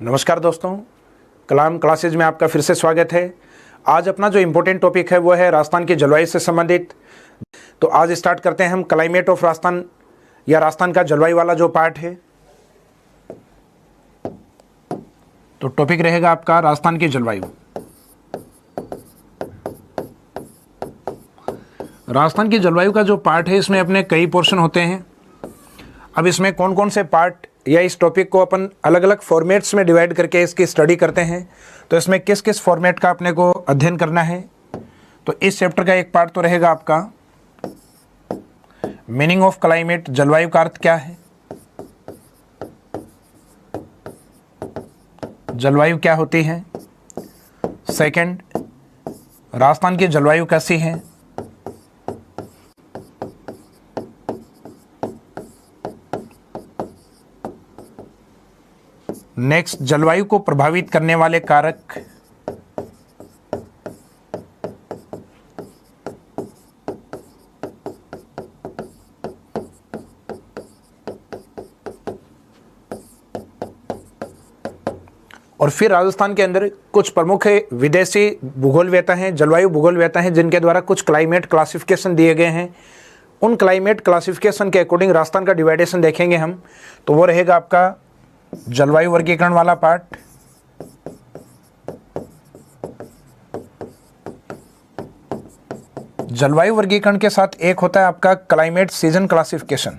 नमस्कार दोस्तों, कलाम क्लासेज में आपका फिर से स्वागत है। आज अपना जो इम्पोर्टेंट टॉपिक है वो है राजस्थान की जलवायु से संबंधित। तो आज स्टार्ट करते हैं हम क्लाइमेट ऑफ राजस्थान या राजस्थान का जलवायु वाला जो पार्ट है। तो टॉपिक रहेगा आपका राजस्थान की जलवायु। राजस्थान की जलवायु का जो पार्ट है इसमें अपने कई पोर्शन होते हैं। अब इसमें कौन कौन से पार्ट या इस टॉपिक को अपन अलग अलग फॉर्मेट्स में डिवाइड करके इसकी स्टडी करते हैं, तो इसमें किस किस फॉर्मेट का अपने को अध्ययन करना है। तो इस चैप्टर का एक पार्ट तो रहेगा आपका मीनिंग ऑफ क्लाइमेट, जलवायु का अर्थ क्या है, जलवायु क्या होती है। सेकंड, राजस्थान की जलवायु कैसी है। नेक्स्ट, जलवायु को प्रभावित करने वाले कारक। और फिर राजस्थान के अंदर कुछ प्रमुख विदेशी भूगोलवेत्ता हैं, जलवायु भूगोलवेत्ता हैं, जिनके द्वारा कुछ क्लाइमेट क्लासिफिकेशन दिए गए हैं। उन क्लाइमेट क्लासिफिकेशन के अकॉर्डिंग राजस्थान का डिवाइडेशन देखेंगे हम। तो वो रहेगा आपका जलवायु वर्गीकरण वाला पार्ट। जलवायु वर्गीकरण के साथ एक होता है आपका क्लाइमेट सीजन क्लासिफिकेशन,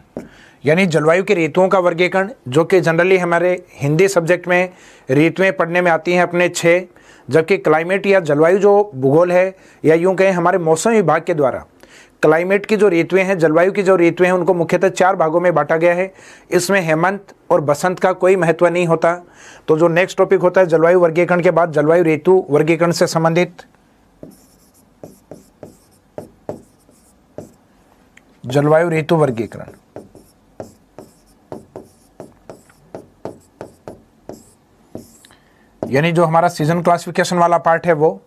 यानी जलवायु के ऋतुओं का वर्गीकरण, जो कि जनरली हमारे हिंदी सब्जेक्ट में ऋतुएं पढ़ने में आती हैं अपने 6। जबकि क्लाइमेट या जलवायु जो भूगोल है, या यूं कहें हमारे मौसम विभाग के द्वारा क्लाइमेट की जो ऋतुएं हैं, जलवायु की जो ऋतुएं हैं, उनको मुख्यतः 4 भागों में बांटा गया है। इसमें हेमंत और बसंत का कोई महत्व नहीं होता। तो जो नेक्स्ट टॉपिक होता है जलवायु वर्गीकरण के बाद जलवायु ऋतु वर्गीकरण से संबंधित, जलवायु ऋतु वर्गीकरण। यानी जो हमारा सीजन क्लासिफिकेशन वाला पार्ट है वो।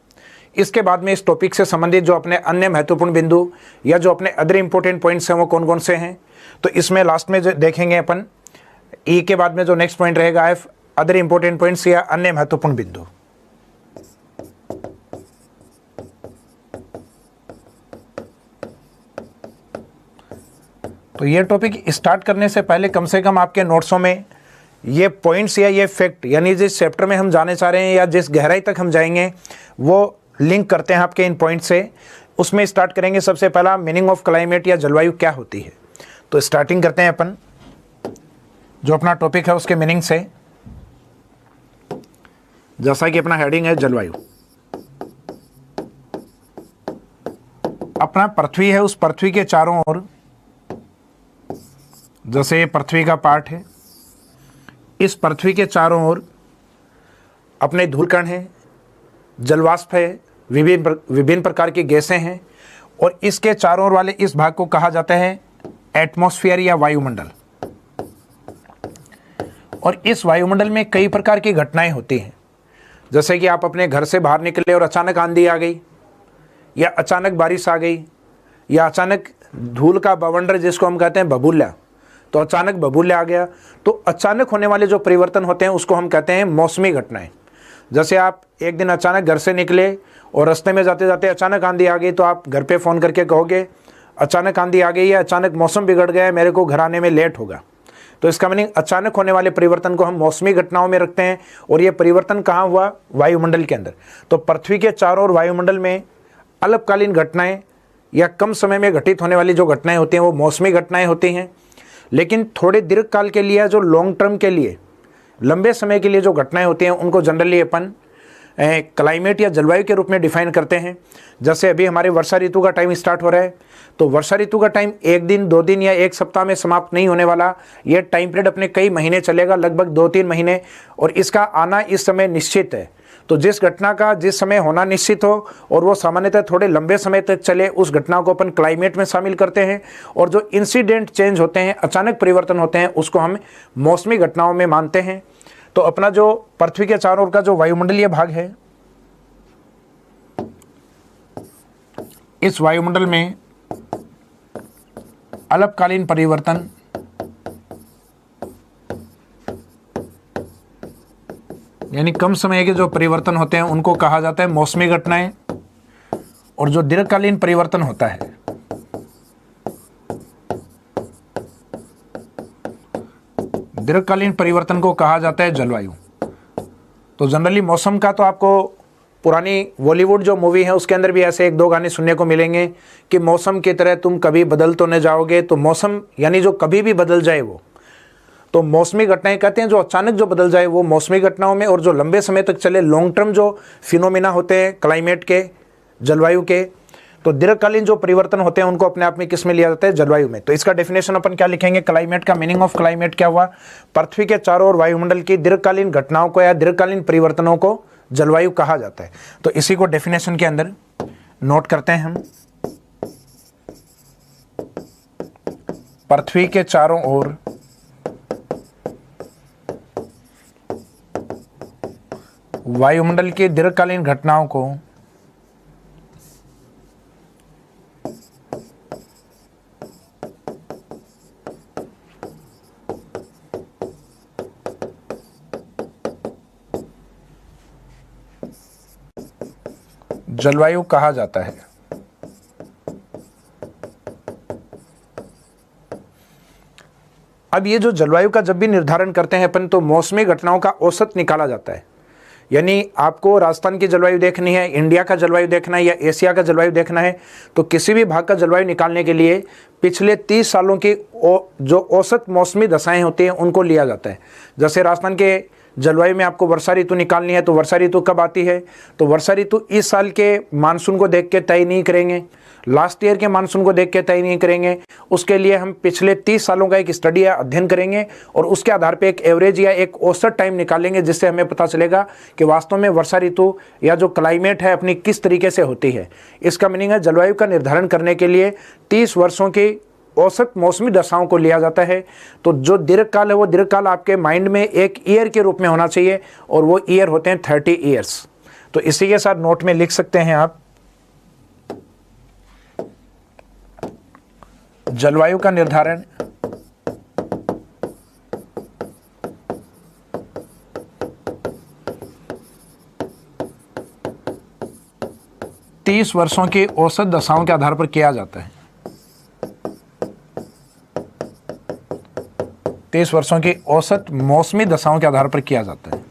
इसके बाद में इस टॉपिक से संबंधित जो अपने अन्य महत्वपूर्ण बिंदु या जो अपने अदर इंपॉर्टेंट पॉइंट्स हैं वो कौन कौन से हैं। तो इसमें लास्ट में जो देखेंगे अपन, ई के बाद में जो नेक्स्ट पॉइंट रहेगा एफ, अदर इंपॉर्टेंट पॉइंट्स या अन्य महत्वपूर्ण बिंदु। तो ये टॉपिक स्टार्ट करने से पहले कम से कम आपके नोट्सों में ये पॉइंट्स या ये फैक्ट, यानी जिस चैप्टर में हम जाने चाह रहे हैं या जिस गहराई तक हम जाएंगे वो लिंक करते हैं आपके इन पॉइंट से। उसमें स्टार्ट करेंगे सबसे पहला मीनिंग ऑफ क्लाइमेट या जलवायु क्या होती है। तो स्टार्टिंग करते हैं अपन जो अपना टॉपिक है उसके मीनिंग से। जैसा कि अपना हेडिंग है जलवायु। अपना पृथ्वी है, उस पृथ्वी के चारों ओर, जैसे ये पृथ्वी का पार्ट है, इस पृथ्वी के चारों ओर अपने धूलकण हैं, जलवाष्प है, विभिन्न प्रकार की गैसें हैं, और इसके चारों ओर वाले इस भाग को कहा जाता है एटमॉस्फेयर या वायुमंडल। और इस वायुमंडल में कई प्रकार की घटनाएं होती हैं। जैसे कि आप अपने घर से बाहर निकले और अचानक आंधी आ गई, या अचानक बारिश आ गई, या अचानक धूल का बवंडर जिसको हम कहते हैं बबूला, तो अचानक बबूला आ गया। तो अचानक होने वाले जो परिवर्तन होते हैं उसको हम कहते हैं मौसमी घटनाएं। जैसे आप एक दिन अचानक घर से निकले और रास्ते में जाते जाते अचानक आंधी आ गई, तो आप घर पे फ़ोन करके कहोगे अचानक आंधी आ गई है, अचानक मौसम बिगड़ गया है, मेरे को घर आने में लेट होगा। तो इसका मीनिंग अचानक होने वाले परिवर्तन को हम मौसमी घटनाओं में रखते हैं। और ये परिवर्तन कहाँ हुआ? वायुमंडल के अंदर। तो पृथ्वी के चारों ओर वायुमंडल में अल्पकालीन घटनाएं या कम समय में घटित होने वाली जो घटनाएं होती हैं वो मौसमी घटनाएं होती हैं। लेकिन थोड़े दीर्घकाल के लिए, जो लॉन्ग टर्म के लिए, लंबे समय के लिए जो घटनाएं होती हैं उनको जनरली अपन क्लाइमेट या जलवायु के रूप में डिफाइन करते हैं। जैसे अभी हमारे वर्षा ऋतु का टाइम स्टार्ट हो रहा है, तो वर्षा ऋतु का टाइम 1 दिन 2 दिन या 1 सप्ताह में समाप्त नहीं होने वाला। ये टाइम पीरियड अपने कई महीने चलेगा, लगभग 2-3 महीने, और इसका आना इस समय निश्चित है। तो जिस घटना का जिस समय होना निश्चित हो और वो सामान्यतः थोड़े लंबे समय तक चले, उस घटना को अपन क्लाइमेट में शामिल करते हैं। और जो इंसिडेंट चेंज होते हैं, अचानक परिवर्तन होते हैं, उसको हम मौसमी घटनाओं में मानते हैं। तो अपना जो पृथ्वी के चारों ओर का जो वायुमंडलीय भाग है, इस वायुमंडल में अल्पकालीन परिवर्तन यानी कम समय के जो परिवर्तन होते हैं उनको कहा जाता है मौसमी घटनाएं, और जो दीर्घकालीन परिवर्तन होता है दीर्घकालीन परिवर्तन को कहा जाता है जलवायु। तो जनरली मौसम का तो आपको पुरानी बॉलीवुड जो मूवी है उसके अंदर भी ऐसे एक दो गाने सुनने को मिलेंगे कि मौसम की तरह तुम कभी बदल तो न जाओगे। तो मौसम यानी जो कभी भी बदल जाए वो, तो मौसमी घटनाएं कहते हैं जो अचानक जो बदल जाए वो मौसमी घटनाओं में। और जो लंबे समय तक चले लॉन्ग टर्म जो फिनोमिना होते हैं क्लाइमेट के, जलवायु के, तो दीर्घकालीन जो परिवर्तन होते हैं उनको अपने आप में किस में लिया जाता है? जलवायु में। तो इसका डेफिनेशन अपन क्या लिखेंगे? क्लाइमेट का मीनिंग ऑफ क्लाइमेट क्या हुआ? पृथ्वी के चारों ओर वायुमंडल की दीर्घकालीन घटनाओं को या दीर्घकालीन परिवर्तनों को जलवायु कहा जाता है। तो इसी को डेफिनेशन के अंदर नोट करते हैं हम। पृथ्वी के चारों ओर वायुमंडल की दीर्घकालीन घटनाओं को जलवायु कहा जाता है। अब ये जो जलवायु का जब भी निर्धारण करते हैं अपन, तो मौसमी घटनाओं का औसत निकाला जाता है। यानी आपको राजस्थान की जलवायु देखनी है, इंडिया का जलवायु देखना है या एशिया का जलवायु देखना है, तो किसी भी भाग का जलवायु निकालने के लिए पिछले 30 सालों की जो औसत मौसमी दशाएं होती हैं उनको लिया जाता है। जैसे राजस्थान के जलवायु में आपको वर्षा ऋतु निकालनी है, तो वर्षा ऋतु कब आती है? तो वर्षा ऋतु इस साल के मानसून को देख के तय नहीं करेंगे, लास्ट ईयर के मानसून को देख के तय नहीं करेंगे। उसके लिए हम पिछले 30 सालों का एक स्टडी या अध्ययन करेंगे और उसके आधार पे एक एवरेज या एक औसत टाइम निकालेंगे, जिससे हमें पता चलेगा कि वास्तव में वर्षा ऋतु या जो क्लाइमेट है अपनी किस तरीके से होती है। इसका मीनिंग है जलवायु का निर्धारण करने के लिए 30 वर्षों की औसत मौसमी दशाओं को लिया जाता है। तो जो दीर्घकाल है वो दीर्घकाल आपके माइंड में एक ईयर के रूप में होना चाहिए, और वो ईयर होते हैं 30 ईयर्स। तो इसी के साथ नोट में लिख सकते हैं आप, जलवायु का निर्धारण तीस वर्षों की औसत दशाओं के आधार पर किया जाता है। 30 वर्षों की औसत मौसमी दशाओं के आधार पर किया जाता है।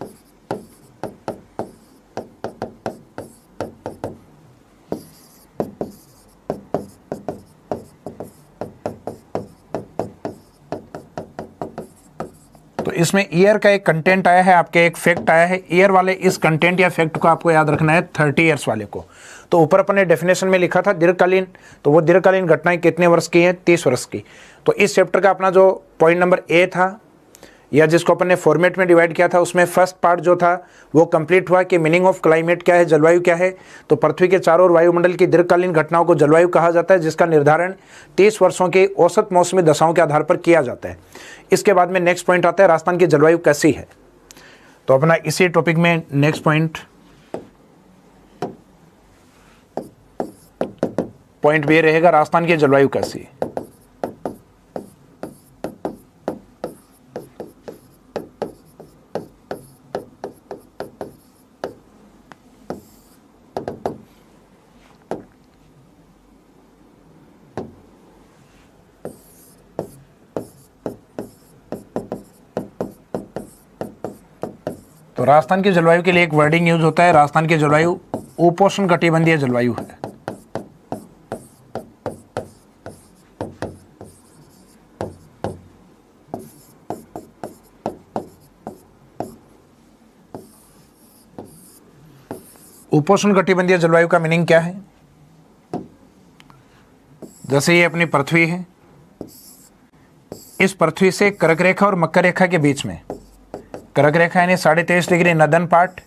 तो इसमें ईयर का एक कंटेंट आया है, आपके एक फैक्ट आया है। ईयर वाले इस कंटेंट या फैक्ट को आपको याद रखना है 30 ईयर्स वाले को। तो ऊपर अपने डेफिनेशन में लिखा था दीर्घकालीन, तो वो दीर्घकालीन घटनाएं कितने वर्ष की हैं? 30 वर्ष की। तो इस चैप्टर का अपना जो पॉइंट नंबर ए था, या जिसको अपन ने फॉर्मेट में डिवाइड किया था, उसमें फर्स्ट पार्ट जो था वो कंप्लीट हुआ कि मीनिंग ऑफ क्लाइमेट क्या है, जलवायु क्या है। तो पृथ्वी के चारों ओर वायुमंडल की दीर्घकालीन घटनाओं को जलवायु कहा जाता है, जिसका निर्धारण 30 वर्षों के औसत मौसमी दशाओं के आधार पर किया जाता है। इसके बाद में नेक्स्ट पॉइंट आता है राजस्थान की जलवायु कैसी है। तो अपना इसी टॉपिक में नेक्स्ट पॉइंट भी रहेगा, राजस्थान की जलवायु कैसी है। तो राजस्थान की जलवायु के लिए एक वर्डिंग यूज होता है, राजस्थान की जलवायु उपोष्ण कटिबंधीय जलवायु है। उपोष्ण कटिबंधीय जलवायु का मीनिंग क्या है? जैसे ये अपनी पृथ्वी है, इस पृथ्वी से कर्क रेखा और मकर रेखा के बीच में, कर्क रेखा यानी 23.5 डिग्री नदन पार्ट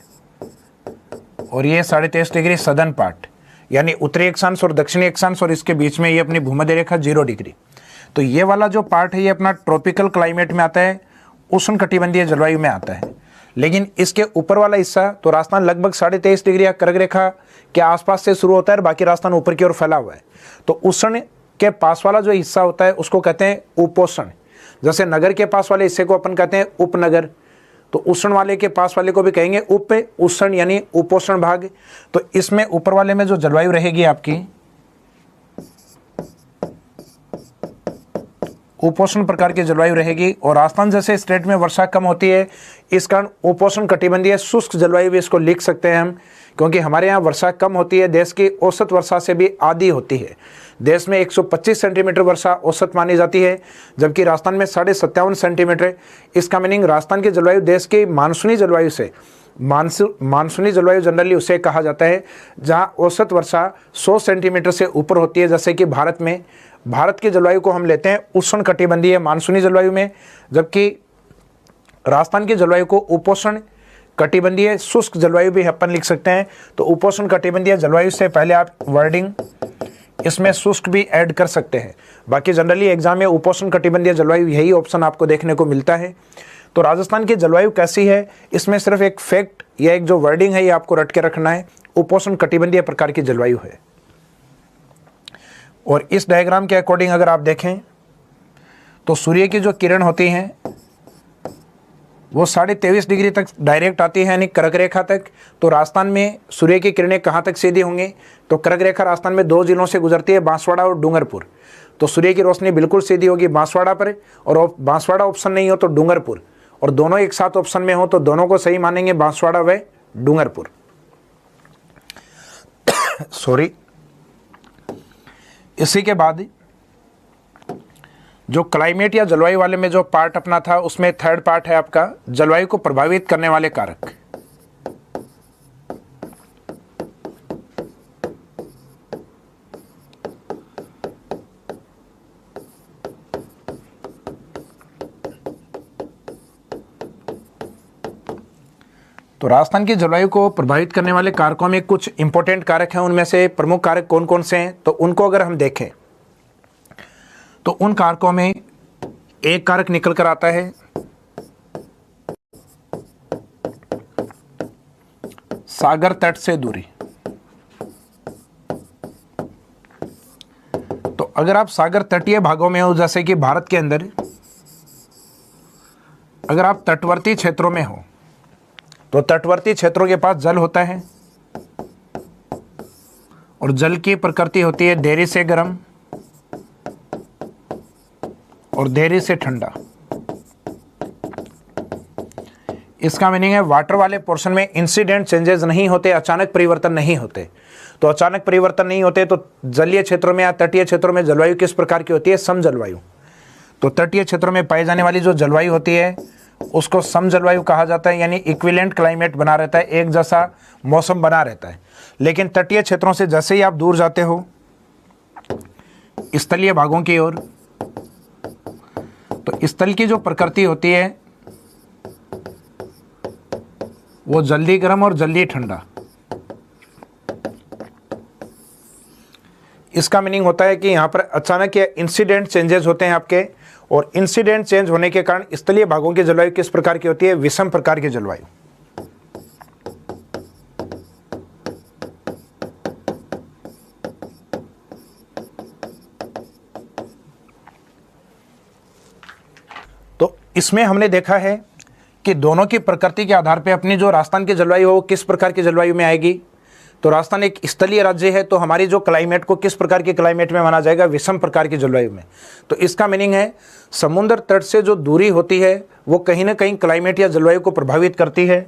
और ये 23.5 डिग्री सदन पार्ट, यानी उत्तरी अक्षांश और दक्षिणी अक्षांश, और इसके बीच में ये अपनी भूमध्य रेखा 0 डिग्री। तो ये वाला जो पार्ट है ये अपना ट्रॉपिकल क्लाइमेट में आता है, उष्ण कटिबंधीय जलवायु में आता है। लेकिन इसके ऊपर वाला हिस्सा, तो राजस्थान लगभग 23.5 डिग्री या कर्क रेखा के आसपास से शुरू होता है और बाकी राजस्थान ऊपर की ओर फैला हुआ है। तो उष्ण के पास वाला जो हिस्सा होता है उसको कहते हैं उपोष्ण। जैसे नगर के पास वाले हिस्से को अपन कहते हैं उपनगर। तो उष्ण वाले के पास वाले को भी कहेंगे उप उष्ण यानी उपोष्ण भाग। तो इसमें ऊपर वाले में जो जलवायु रहेगी आपकी उपोष्ण प्रकार की जलवायु रहेगी, और राजस्थान जैसे स्टेट में वर्षा कम होती है, इस कारण उपोष्ण कटिबंधीय शुष्क जलवायु भी इसको लिख सकते हैं हम, क्योंकि हमारे यहाँ वर्षा कम होती है, देश की औसत वर्षा से भी आधी होती है। देश में 125 सेंटीमीटर वर्षा औसत मानी जाती है, जबकि राजस्थान में 57.5 सेंटीमीटर। इसका मीनिंग राजस्थान की जलवायु देश की मानसूनी जलवायु से, मानसूनी जलवायु जनरली उसे कहा जाता है जहाँ औसत वर्षा 100 सेंटीमीटर से ऊपर होती है। जैसे कि भारत की जलवायु को हम लेते हैं उष्ण कटिबंधीय मानसूनी जलवायु में, जबकि राजस्थान की जलवायु को उपोष्ण कटिबंधीय शुष्क जलवायु भी अपन लिख सकते हैं। तो उपोष्ण कटिबंधीय जलवायु से पहले आप वर्डिंग इसमें शुष्क भी ऐड कर सकते हैं। बाकी जनरली एग्जाम में उपोष्ण कटिबंधीय जलवायु यही ऑप्शन आपको देखने को मिलता है। तो राजस्थान की जलवायु कैसी है, इसमें सिर्फ एक फैक्ट या एक जो वर्डिंग है ये आपको रट के रखना है, उपोष्ण कटिबंधीय प्रकार की जलवायु है। और इस डायग्राम के अकॉर्डिंग अगर आप देखें तो सूर्य की जो किरण होती हैं वो 23.5 डिग्री तक डायरेक्ट आती है, यानी कर्क रेखा तक। तो राजस्थान में सूर्य की किरणें कहाँ तक सीधी होंगी, तो कर्क रेखा राजस्थान में 2 जिलों से गुजरती है, बांसवाड़ा और डूंगरपुर। तो सूर्य की रोशनी बिल्कुल सीधी होगी बांसवाड़ा पर, और बांसवाड़ा ऑप्शन नहीं हो तो डूंगरपुर, और दोनों एक साथ ऑप्शन में हो तो दोनों को सही मानेंगे, बांसवाड़ा व डूंगरपुर। सॉरी। इसी के बाद जो क्लाइमेट या जलवायु वाले में जो पार्ट अपना था उसमें थर्ड पार्ट है आपका जलवायु को प्रभावित करने वाले कारक। तो राजस्थान की जलवायु को प्रभावित करने वाले कारकों में कुछ इंपॉर्टेंट कारक हैं, उनमें से प्रमुख कारक कौन कौन से हैं, तो उनको अगर हम देखें तो उन कारकों में एक कारक निकल कर आता है सागर तट से दूरी। तो अगर आप सागर तटीय भागों में हो, जैसे कि भारत के अंदर अगर आप तटवर्ती क्षेत्रों में हो तो तटवर्ती क्षेत्रों के पास जल होता है, और जल की प्रकृति होती है देरी से गर्म और देरी से ठंडा। इसका मीनिंग है वाटर वाले पोर्शन में इंसिडेंट चेंजेस नहीं होते, अचानक परिवर्तन नहीं होते। तो अचानक परिवर्तन नहीं होते तो जलीय क्षेत्रों में या तटीय क्षेत्रों में जलवायु किस प्रकार की होती है, सम जलवायु। तो तटीय क्षेत्रों में पाई जाने वाली जो जलवायु होती है उसको सम जलवायु कहा जाता है, यानी इक्विवेलेंट क्लाइमेट बना रहता है, एक जैसा मौसम बना रहता है। लेकिन तटीय क्षेत्रों से जैसे ही आप दूर जाते हो स्थलीय भागों की ओर, तो स्थल की जो प्रकृति होती है वो जल्दी गर्म और जल्दी ठंडा। इसका मीनिंग होता है कि यहाँ पर अचानक ये इंसिडेंट चेंजेस होते हैं आपके, और इंसिडेंट चेंज होने के कारण स्थलीय भागों की जलवायु किस प्रकार की होती है, विषम प्रकार की जलवायु। तो इसमें हमने देखा है कि दोनों की प्रकृति के आधार पर अपनी जो राजस्थान की जलवायु हो किस प्रकार की जलवायु में आएगी। तो राजस्थान एक स्थलीय राज्य है, तो हमारी जो क्लाइमेट को किस प्रकार के क्लाइमेट में माना जाएगा, विषम प्रकार की जलवायु में। तो इसका मीनिंग है समुद्र तट से जो दूरी होती है वो कहीं ना कहीं क्लाइमेट या जलवायु को प्रभावित करती है।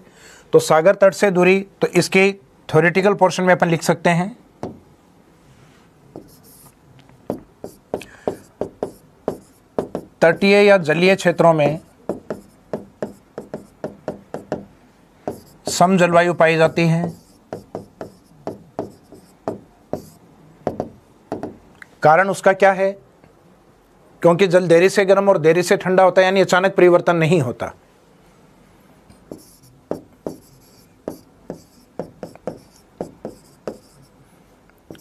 तो सागर तट से दूरी, तो इसके थ्योरेटिकल पोर्शन में अपन लिख सकते हैं तटीय या जलीय क्षेत्रों में सम जलवायु पाई जाती है। कारण उसका क्या है, क्योंकि जल देरी से गर्म और देरी से ठंडा होता है, यानी अचानक परिवर्तन नहीं होता।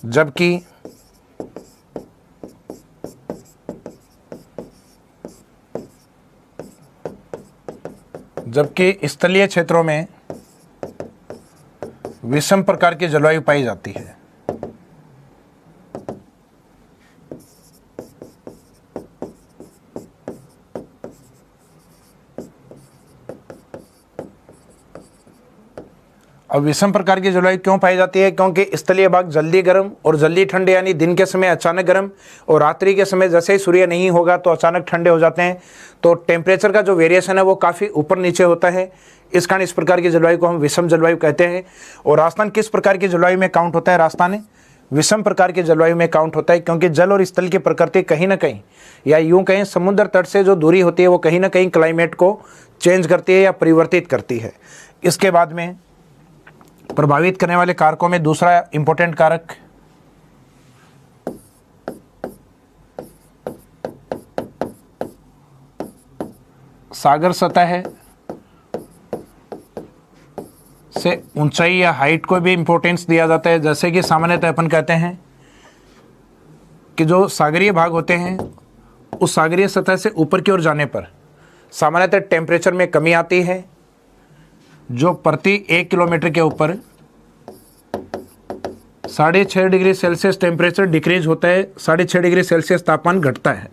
जबकि स्थलीय क्षेत्रों में विषम प्रकार की जलवायु पाई जाती है। अब विषम प्रकार की जलवायु क्यों पाई जाती है? क्योंकि स्थलीय भाग जल्दी गर्म और जल्दी ठंडे, यानी दिन के समय अचानक गर्म और रात्रि के समय जैसे ही सूर्य नहीं होगा तो अचानक ठंडे हो जाते हैं। तो टेम्परेचर का जो वेरिएशन है वो काफ़ी ऊपर नीचे होता है। इस कारण इस प्रकार की जलवायु को हम विषम जलवायु कहते हैं। और राजस्थान किस प्रकार की जलवायु में काउंट होता है? राजस्थान विषम प्रकार की जलवायु में काउंट होता है, क्योंकि जल और स्थल की प्रकृति कहीं ना कहीं, या यूं कहें समुद्र तट से जो दूरी होती है वो कहीं ना कहीं क्लाइमेट को चेंज करती है या परिवर्तित करती है। इसके बाद में प्रभावित करने वाले कारकों में दूसरा इंपॉर्टेंट कारक सागर सतह से ऊंचाई या हाइट को भी इंपॉर्टेंस दिया जाता है। जैसे कि सामान्यतः अपन कहते हैं कि जो सागरीय भाग होते हैं उस सागरीय सतह से ऊपर की ओर जाने पर सामान्यतः टेम्परेचर में कमी आती है, जो प्रति 1 किलोमीटर के ऊपर 6.5 डिग्री सेल्सियस टेम्परेचर डिक्रीज होता है, 6.5 डिग्री सेल्सियस तापमान घटता है।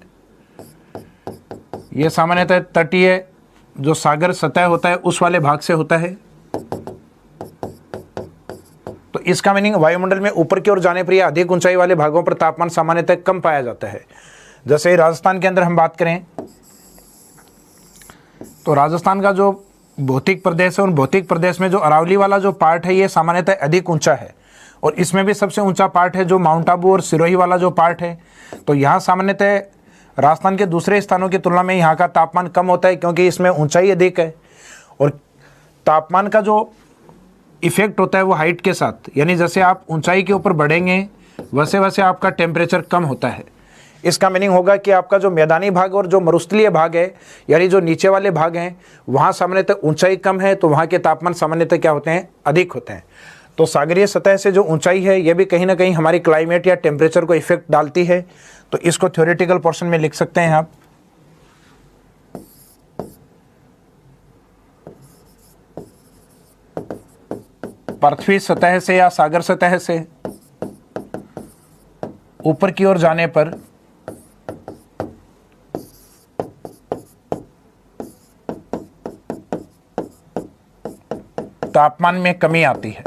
यह सामान्यतः तटीय जो सागर सतह होता है उस वाले भाग से होता है। तो इसका मीनिंग वायुमंडल में ऊपर की ओर जाने पर या अधिक ऊंचाई वाले भागों पर तापमान सामान्यतः कम पाया जाता है। जैसे राजस्थान के अंदर हम बात करें तो राजस्थान का जो भौतिक प्रदेश है, उन भौतिक प्रदेश में जो अरावली वाला जो पार्ट है ये सामान्यतः अधिक ऊंचा है, और इसमें भी सबसे ऊंचा पार्ट है जो माउंट आबू और सिरोही वाला जो पार्ट है। तो यहाँ सामान्यतः राजस्थान के दूसरे स्थानों की तुलना में यहाँ का तापमान कम होता है, क्योंकि इसमें ऊंचाई अधिक है और तापमान का जो इफेक्ट होता है वो हाइट के साथ, यानी जैसे आप ऊंचाई के ऊपर बढ़ेंगे वैसे वैसे आपका टेम्परेचर कम होता है। इसका मीनिंग होगा कि आपका जो मैदानी भाग और जो मरुस्थलीय भाग है, यानी जो नीचे वाले भाग हैं, वहाँ सामान्यतः ऊंचाई कम है, तो वहाँ के तापमान सामान्यतः क्या होते हैं? अधिक होते हैं। तो सागरीय सतह से जो ऊंचाई है यह भी कहीं ना कहीं हमारी क्लाइमेट या टेम्परेचर को इफेक्ट डालती है। तो इसको थ्योरेटिकल पोर्शन में लिख सकते हैं आप। पृथ्वी सतह से या सागर सतह से ऊपर की ओर जाने पर तापमान में कमी आती है।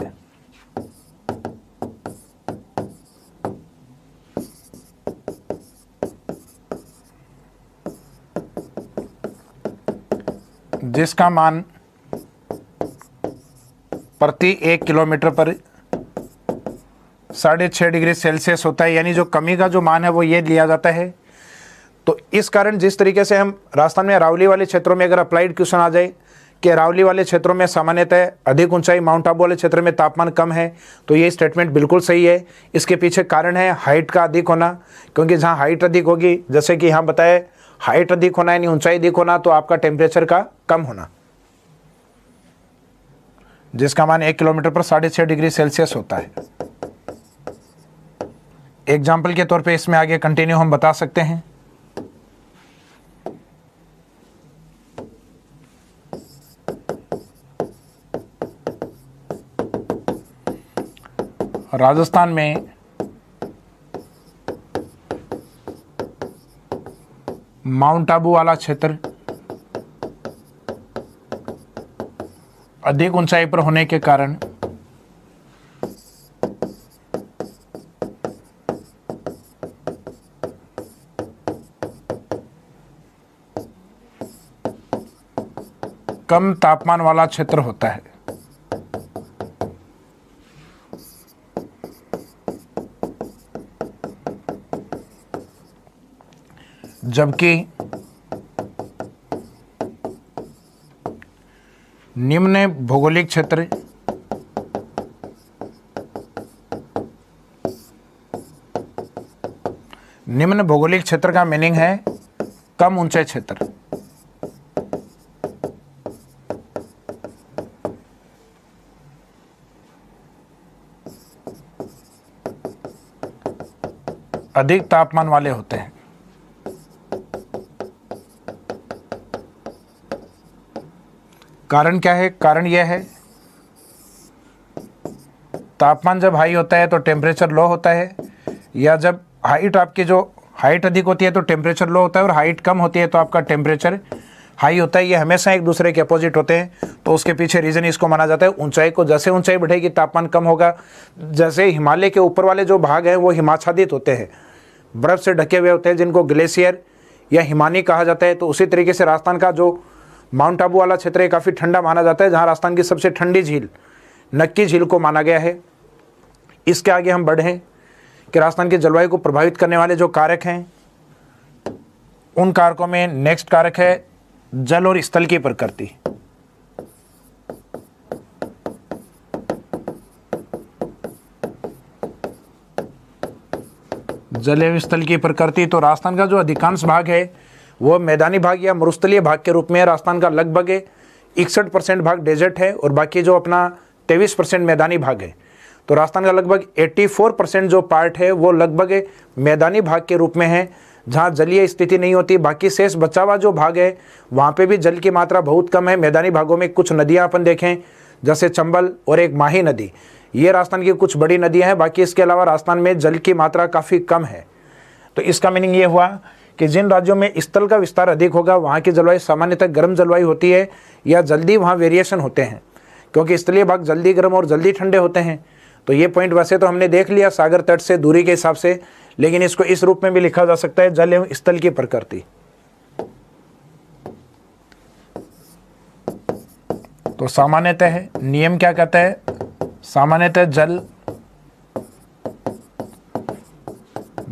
जिसका मान प्रति 1 किलोमीटर पर 6.5 डिग्री सेल्सियस होता है, यानी जो कमी का जो मान है वो ये लिया जाता है। तो इस कारण जिस तरीके से हम राजस्थान में अरावली वाले क्षेत्रों में अगर अप्लाइड क्वेश्चन आ जाए कि अरावली वाले क्षेत्रों में सामान्यतः अधिक ऊंचाई, माउंट आबू वाले क्षेत्र में तापमान कम है, तो ये स्टेटमेंट बिल्कुल सही है। इसके पीछे कारण है हाइट का अधिक होना, क्योंकि जहाँ हाइट अधिक होगी, जैसे कि यहाँ बताए हाइट अधिक होना यानी ऊंचाई अधिक होना, तो आपका टेम्परेचर का कम होना, जिसका मान 1 किलोमीटर पर 6.5 डिग्री सेल्सियस होता है। एग्जाम्पल के तौर पे इसमें आगे कंटिन्यू हम बता सकते हैं। राजस्थान में माउंट आबू वाला क्षेत्र अधिक ऊंचाई पर होने के कारण कम तापमान वाला क्षेत्र होता है। जबकि निम्न भौगोलिक क्षेत्र का मीनिंग है कम ऊंचे क्षेत्र। अधिक तापमान वाले होते हैं। कारण क्या है? कारण यह है तापमान जब हाई होता है तो टेम्परेचर लो होता है, या जब हाइट आपकी जो हाइट अधिक होती है तो टेम्परेचर लो होता है, और हाइट कम होती है तो आपका टेम्परेचर हाई होता है, ये हमेशा एक दूसरे के अपोजिट होते हैं। तो उसके पीछे रीज़न इसको माना जाता है ऊंचाई को, जैसे ऊंचाई बढ़ेगी तापमान कम होगा। जैसे हिमालय के ऊपर वाले जो भाग हैं वो हिमाच्छादित होते हैं, बर्फ़ से ढके हुए होते हैं, जिनको ग्लेशियर या हिमानी कहा जाता है। तो उसी तरीके से राजस्थान का जो माउंट आबू वाला क्षेत्र है काफ़ी ठंडा माना जाता है, जहाँ राजस्थान की सबसे ठंडी झील नक्की झील को माना गया है। इसके आगे हम बढ़ें कि राजस्थान की जलवायु को प्रभावित करने वाले जो कारक हैं, उन कारकों में नेक्स्ट कारक है जल और स्थल की प्रकृति। जल एवं स्थल की प्रकृति। तो राजस्थान का जो अधिकांश भाग है वो मैदानी भाग या मरुस्थलीय भाग के रूप में है। राजस्थान का लगभग 61% भाग डेजर्ट है और बाकी जो अपना 23% मैदानी भाग है। तो राजस्थान का लगभग 84% जो पार्ट है वो लगभग मैदानी भाग के रूप में है, जहाँ जलीय स्थिति नहीं होती। बाकी शेष बचा हुआ जो भाग है वहाँ पे भी जल की मात्रा बहुत कम है। मैदानी भागों में कुछ नदियाँ अपन देखें, जैसे चंबल और एक माही नदी, ये राजस्थान की कुछ बड़ी नदियाँ हैं। बाकी इसके अलावा राजस्थान में जल की मात्रा काफ़ी कम है। तो इसका मीनिंग ये हुआ कि जिन राज्यों में स्थल का विस्तार अधिक होगा वहाँ की जलवायु सामान्यतः गर्म जलवायु होती है या जल्दी वहाँ वेरिएशन होते हैं, क्योंकि स्थलीय भाग जल्दी गर्म और जल्दी ठंडे होते हैं। तो ये पॉइंट वैसे तो हमने देख लिया सागर तट से दूरी के हिसाब से, लेकिन इसको इस रूप में भी लिखा जा सकता है जल एवं स्थल की प्रकृति। तो सामान्यतः नियम क्या कहता है, सामान्यतः जल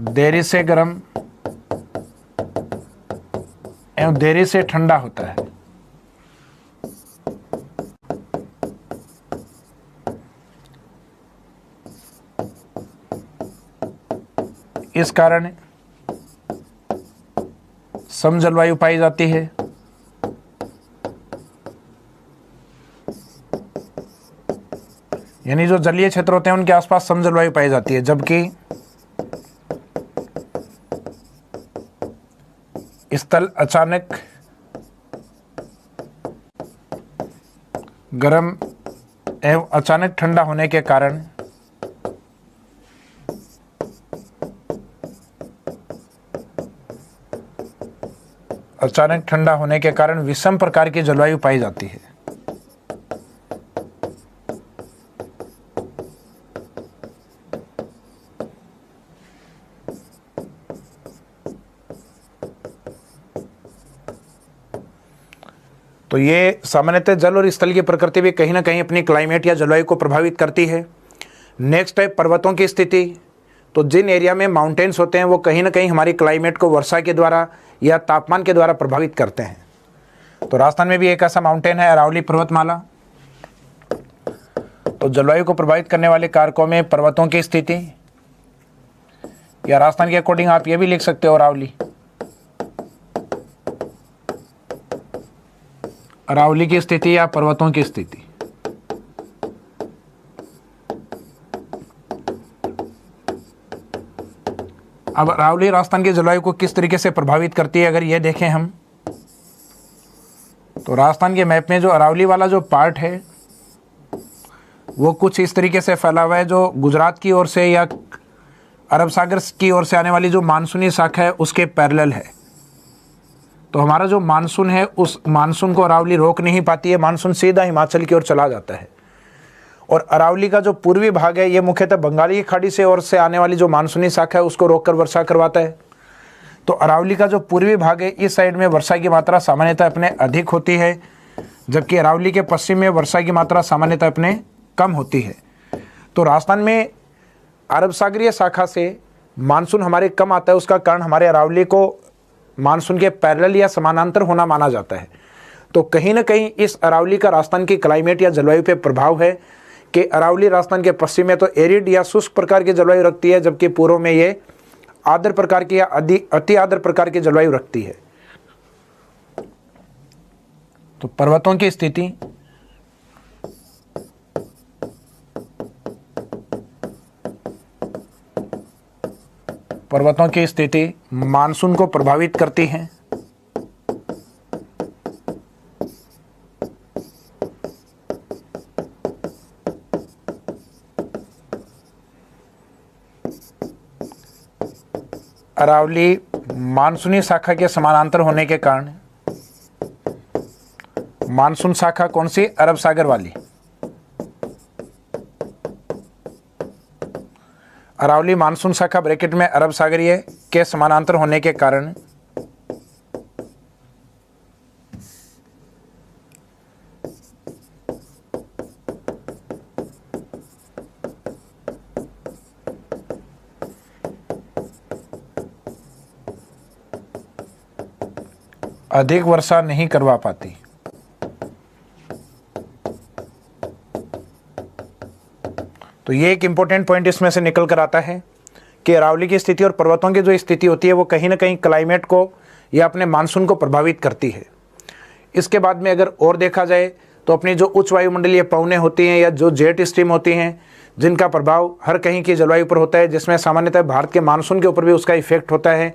देरी से गर्म एवं देरी से ठंडा होता है। इस कारण सम जलवायु पाई जाती है। यानी जो जलीय क्षेत्र होते हैं उनके आसपास सम जलवायु पाई जाती है, जबकि स्थल अचानक गर्म एवं अचानक ठंडा होने के कारण विषम प्रकार की जलवायु पाई जाती है। तो ये सामान्यतः जल और स्थल की प्रकृति भी कहीं ना कहीं अपनी क्लाइमेट या जलवायु को प्रभावित करती है। नेक्स्ट है पर्वतों की स्थिति। तो जिन एरिया में माउंटेन्स होते हैं वो कहीं ना कहीं हमारी क्लाइमेट को वर्षा के द्वारा या तापमान के द्वारा प्रभावित करते हैं। तो राजस्थान में भी एक ऐसा माउंटेन है अरावली पर्वतमाला। तो जलवायु को प्रभावित करने वाले कारकों में पर्वतों की स्थिति, या राजस्थान के अकॉर्डिंग आप ये भी लिख सकते हो अरावली की स्थिति या पर्वतों की स्थिति। अब अरावली राजस्थान की जलवायु को किस तरीके से प्रभावित करती है, अगर ये देखें हम, तो राजस्थान के मैप में जो अरावली वाला जो पार्ट है वो कुछ इस तरीके से फैला हुआ है, जो गुजरात की ओर से या अरब सागर की ओर से आने वाली जो मानसूनी शाखा है उसके पैरेलल है। तो हमारा जो मानसून है उस मानसून को अरावली रोक नहीं पाती है, मानसून सीधा हिमाचल की ओर चला जाता है। और अरावली का जो पूर्वी भाग है ये मुख्यतः बंगाली की खाड़ी से ओर से आने वाली जो मानसूनी शाखा है उसको रोककर वर्षा करवाता है। तो अरावली का जो पूर्वी भाग है इस साइड में वर्षा की मात्रा सामान्यतः अपने अधिक होती है, जबकि अरावली के पश्चिम में वर्षा की मात्रा सामान्यतः अपने कम होती है। तो राजस्थान में अरब सागरीय शाखा से मानसून हमारे कम आता है, उसका कारण हमारे अरावली को मानसून के पैरेलल या समानांतर होना माना जाता है। तो कहीं ना कहीं इस अरावली का राजस्थान की क्लाइमेट या जलवायु पे प्रभाव है कि अरावली राजस्थान के पश्चिम में तो एरिड या शुष्क प्रकार की जलवायु रखती है, जबकि पूर्व में ये आर्द्र प्रकार की या अति आर्द्र प्रकार की जलवायु रखती है। तो पर्वतों की स्थिति, पर्वतों की स्थिति मानसून को प्रभावित करती है। अरावली मानसूनी शाखा के समानांतर होने के कारण मानसून शाखा कौन सी? अरब सागर वाली। अरावली मानसून शाखा ब्रैकेट में अरब सागरीय के समानांतर होने के कारण अधिक वर्षा नहीं करवा पाती। तो ये एक इंपॉर्टेंट पॉइंट इसमें से निकल कर आता है कि अरावली की स्थिति और पर्वतों की जो स्थिति होती है वो कहीं ना कहीं क्लाइमेट को या अपने मानसून को प्रभावित करती है। इसके बाद में अगर और देखा जाए तो अपनी जो उच्च वायुमंडलीय पवनें होती हैं या जो जेट स्ट्रीम होती हैं जिनका प्रभाव हर कहीं की जलवायु पर होता है, जिसमें सामान्यतः भारत के मानसून के ऊपर भी उसका इफेक्ट होता है।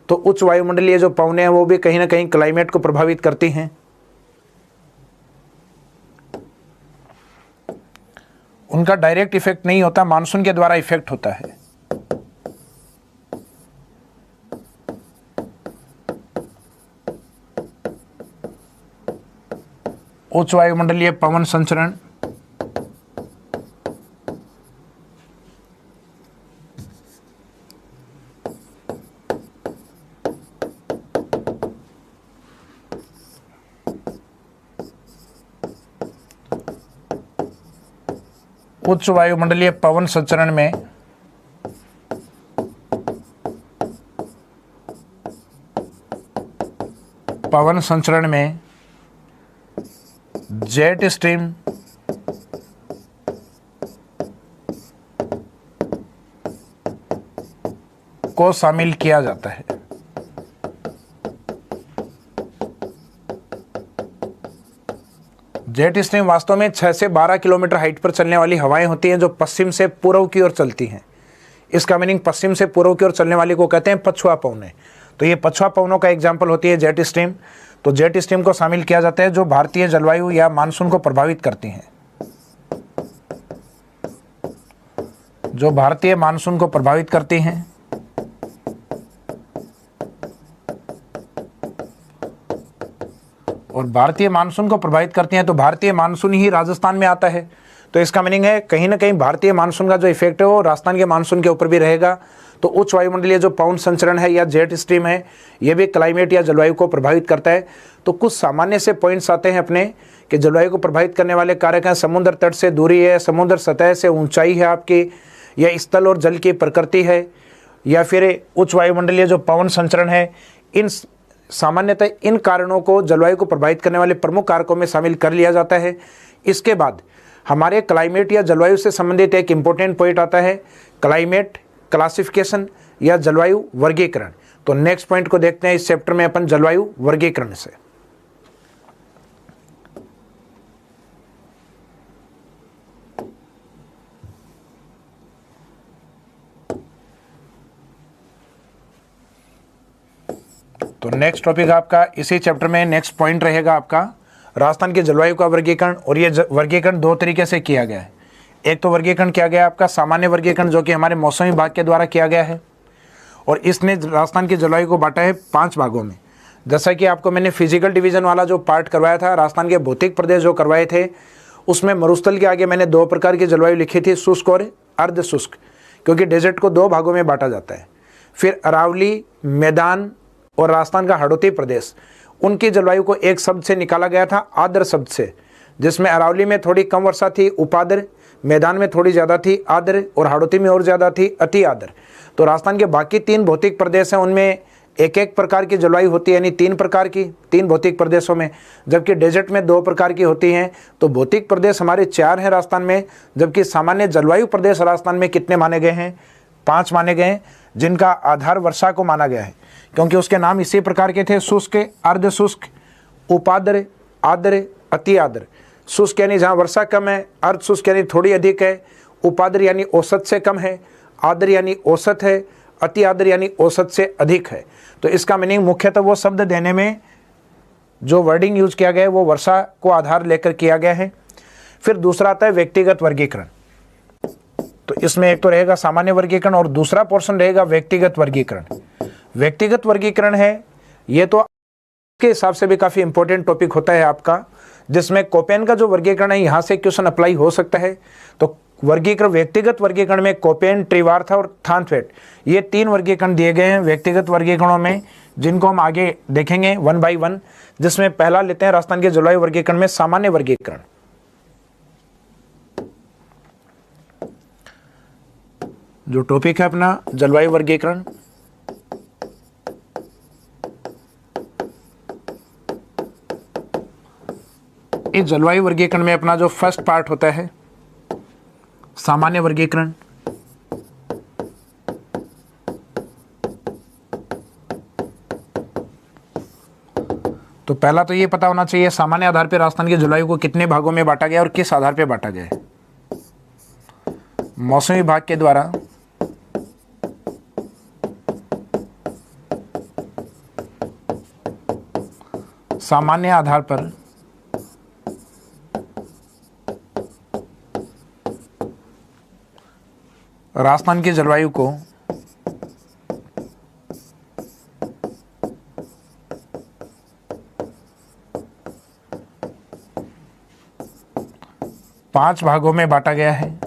तो उच्च वायुमंडलीय जो पवनें हैं वो भी कहीं ना कहीं क्लाइमेट को प्रभावित करती हैं। उनका डायरेक्ट इफेक्ट नहीं होता, मानसून के द्वारा इफेक्ट होता है। उच्च वायुमंडलीय पवन संचरण उच्च वायुमंडलीय पवन संचरण में जेट स्ट्रीम को शामिल किया जाता है। जेट स्ट्रीम वास्तव में 6 से 12 किलोमीटर हाइट पर चलने वाली हवाएं होती हैं जो पश्चिम से पूर्व की ओर चलती हैं। इसका मीनिंग पश्चिम से पूर्व की ओर चलने वाली को कहते हैं पछुआ पवनें। तो ये पछुआ पवनों का एग्जाम्पल होती है जेट स्ट्रीम। तो जेट स्ट्रीम को शामिल किया जाता है जो भारतीय जलवायु या मानसून को प्रभावित करती हैं, जो भारतीय मानसून को प्रभावित करती हैं। और भारतीय मानसून को प्रभावित करती हैं तो भारतीय मानसून ही राजस्थान में आता है। तो इसका मीनिंग है कहीं ना कहीं भारतीय मानसून का जो इफेक्ट है वो राजस्थान के मानसून के ऊपर भी रहेगा। तो उच्च वायुमंडलीय जो पवन संचरण है या जेट स्ट्रीम है ये भी क्लाइमेट या जलवायु को प्रभावित करता है। तो कुछ सामान्य से पॉइंट्स आते हैं अपने कि जलवायु को प्रभावित करने वाले कारक हैं समुद्र तट से दूरी है, समुद्र सतह से ऊंचाई है आपकी, या स्थल और जल की प्रकृति है, या फिर उच्च वायुमंडलीय जो पवन संचरण है। इन सामान्यतः इन कारणों को जलवायु को प्रभावित करने वाले प्रमुख कारकों में शामिल कर लिया जाता है। इसके बाद हमारे क्लाइमेट या जलवायु से संबंधित एक इम्पोर्टेंट पॉइंट आता है क्लाइमेट क्लासिफिकेशन या जलवायु वर्गीकरण। तो नेक्स्ट पॉइंट को देखते हैं इस चैप्टर में अपन जलवायु वर्गीकरण से। तो नेक्स्ट टॉपिक आपका इसी चैप्टर में नेक्स्ट पॉइंट रहेगा आपका राजस्थान की जलवायु का वर्गीकरण। और ये वर्गीकरण दो तरीके से किया गया है। एक तो वर्गीकरण किया गया आपका सामान्य वर्गीकरण जो कि हमारे मौसम विभाग के द्वारा किया गया है, और इसने राजस्थान की जलवायु को बांटा है 5 भागों में। जैसा कि आपको मैंने फिजिकल डिवीजन वाला जो पार्ट करवाया था, राजस्थान के भौतिक प्रदेश जो करवाए थे, उसमें मरुस्थल के आगे मैंने 2 प्रकार की जलवायु लिखी थी, शुष्क और अर्ध शुष्क, क्योंकि डेजर्ट को 2 भागों में बांटा जाता है। फिर अरावली, मैदान और राजस्थान का हाड़ौती प्रदेश, उनकी जलवायु को एक शब्द से निकाला गया था, आर्द्र शब्द से, जिसमें अरावली में थोड़ी कम वर्षा थी, उपाद्र, मैदान में थोड़ी ज़्यादा थी, आर्द्र, और हाड़ौती में और ज़्यादा थी, अति आर्द्र। तो राजस्थान के बाकी 3 भौतिक प्रदेश हैं उनमें एक प्रकार की जलवायु होती है, यानी 3 प्रकार की 3 भौतिक प्रदेशों में, जबकि डेजर्ट में 2 प्रकार की होती हैं। तो भौतिक प्रदेश हमारे 4 हैं राजस्थान में, जबकि सामान्य जलवायु प्रदेश राजस्थान में कितने माने गए हैं? 5 माने गए हैं, जिनका आधार वर्षा को माना गया है, क्योंकि उसके नाम इसी प्रकार के थे, शुष्क, अर्ध शुष्क, उपाद्र, आर्द्र, अति आर्द्र। शुष्क यानी जहाँ वर्षा कम है, अर्ध शुष्क यानी थोड़ी अधिक है, उपाद्र यानी औसत से कम है, आर्द्र यानी औसत है, अति आर्द्र यानी औसत से अधिक है। तो इसका मीनिंग मुख्यतः वो शब्द देने में जो वर्डिंग यूज किया गया है वो वर्षा को आधार लेकर किया गया है। फिर दूसरा आता है व्यक्तिगत वर्गीकरण। तो इसमें एक तो रहेगा सामान्य वर्गीकरण और दूसरा पोर्शन रहेगा व्यक्तिगत वर्गीकरण। व्यक्तिगत वर्गीकरण है ये तो के हिसाब से भी काफ़ी इंपॉर्टेंट टॉपिक होता है आपका, जिसमें कोपेन का जो वर्गीकरण है यहाँ से क्वेश्चन अप्लाई हो सकता है। तो वर्गीकरण, व्यक्तिगत वर्गीकरण में कोपेन, ट्रिवार्थ और थानथवेट, ये 3 वर्गीकरण दिए गए हैं व्यक्तिगत वर्गीकरणों में, जिनको हम आगे देखेंगे 1 बाय 1। जिसमें पहला लेते हैं राजस्थान के जलवायु वर्गीकरण में सामान्य वर्गीकरण। जो टॉपिक है अपना जलवायु वर्गीकरण, इस जलवायु वर्गीकरण में अपना जो फर्स्ट पार्ट होता है सामान्य वर्गीकरण। तो पहला तो ये पता होना चाहिए सामान्य आधार पर राजस्थान के जलवायु को कितने भागों में बांटा गया और किस आधार पर बांटा गया है। मौसम विभाग के द्वारा सामान्य आधार पर राजस्थान की जलवायु को पांच भागों में बांटा गया है।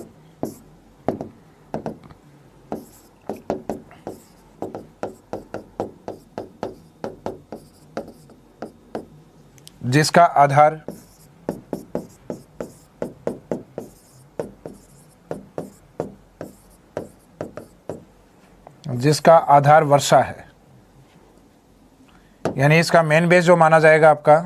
जिसका आधार वर्षा है, यानी इसका मेन बेस जो माना जाएगा आपका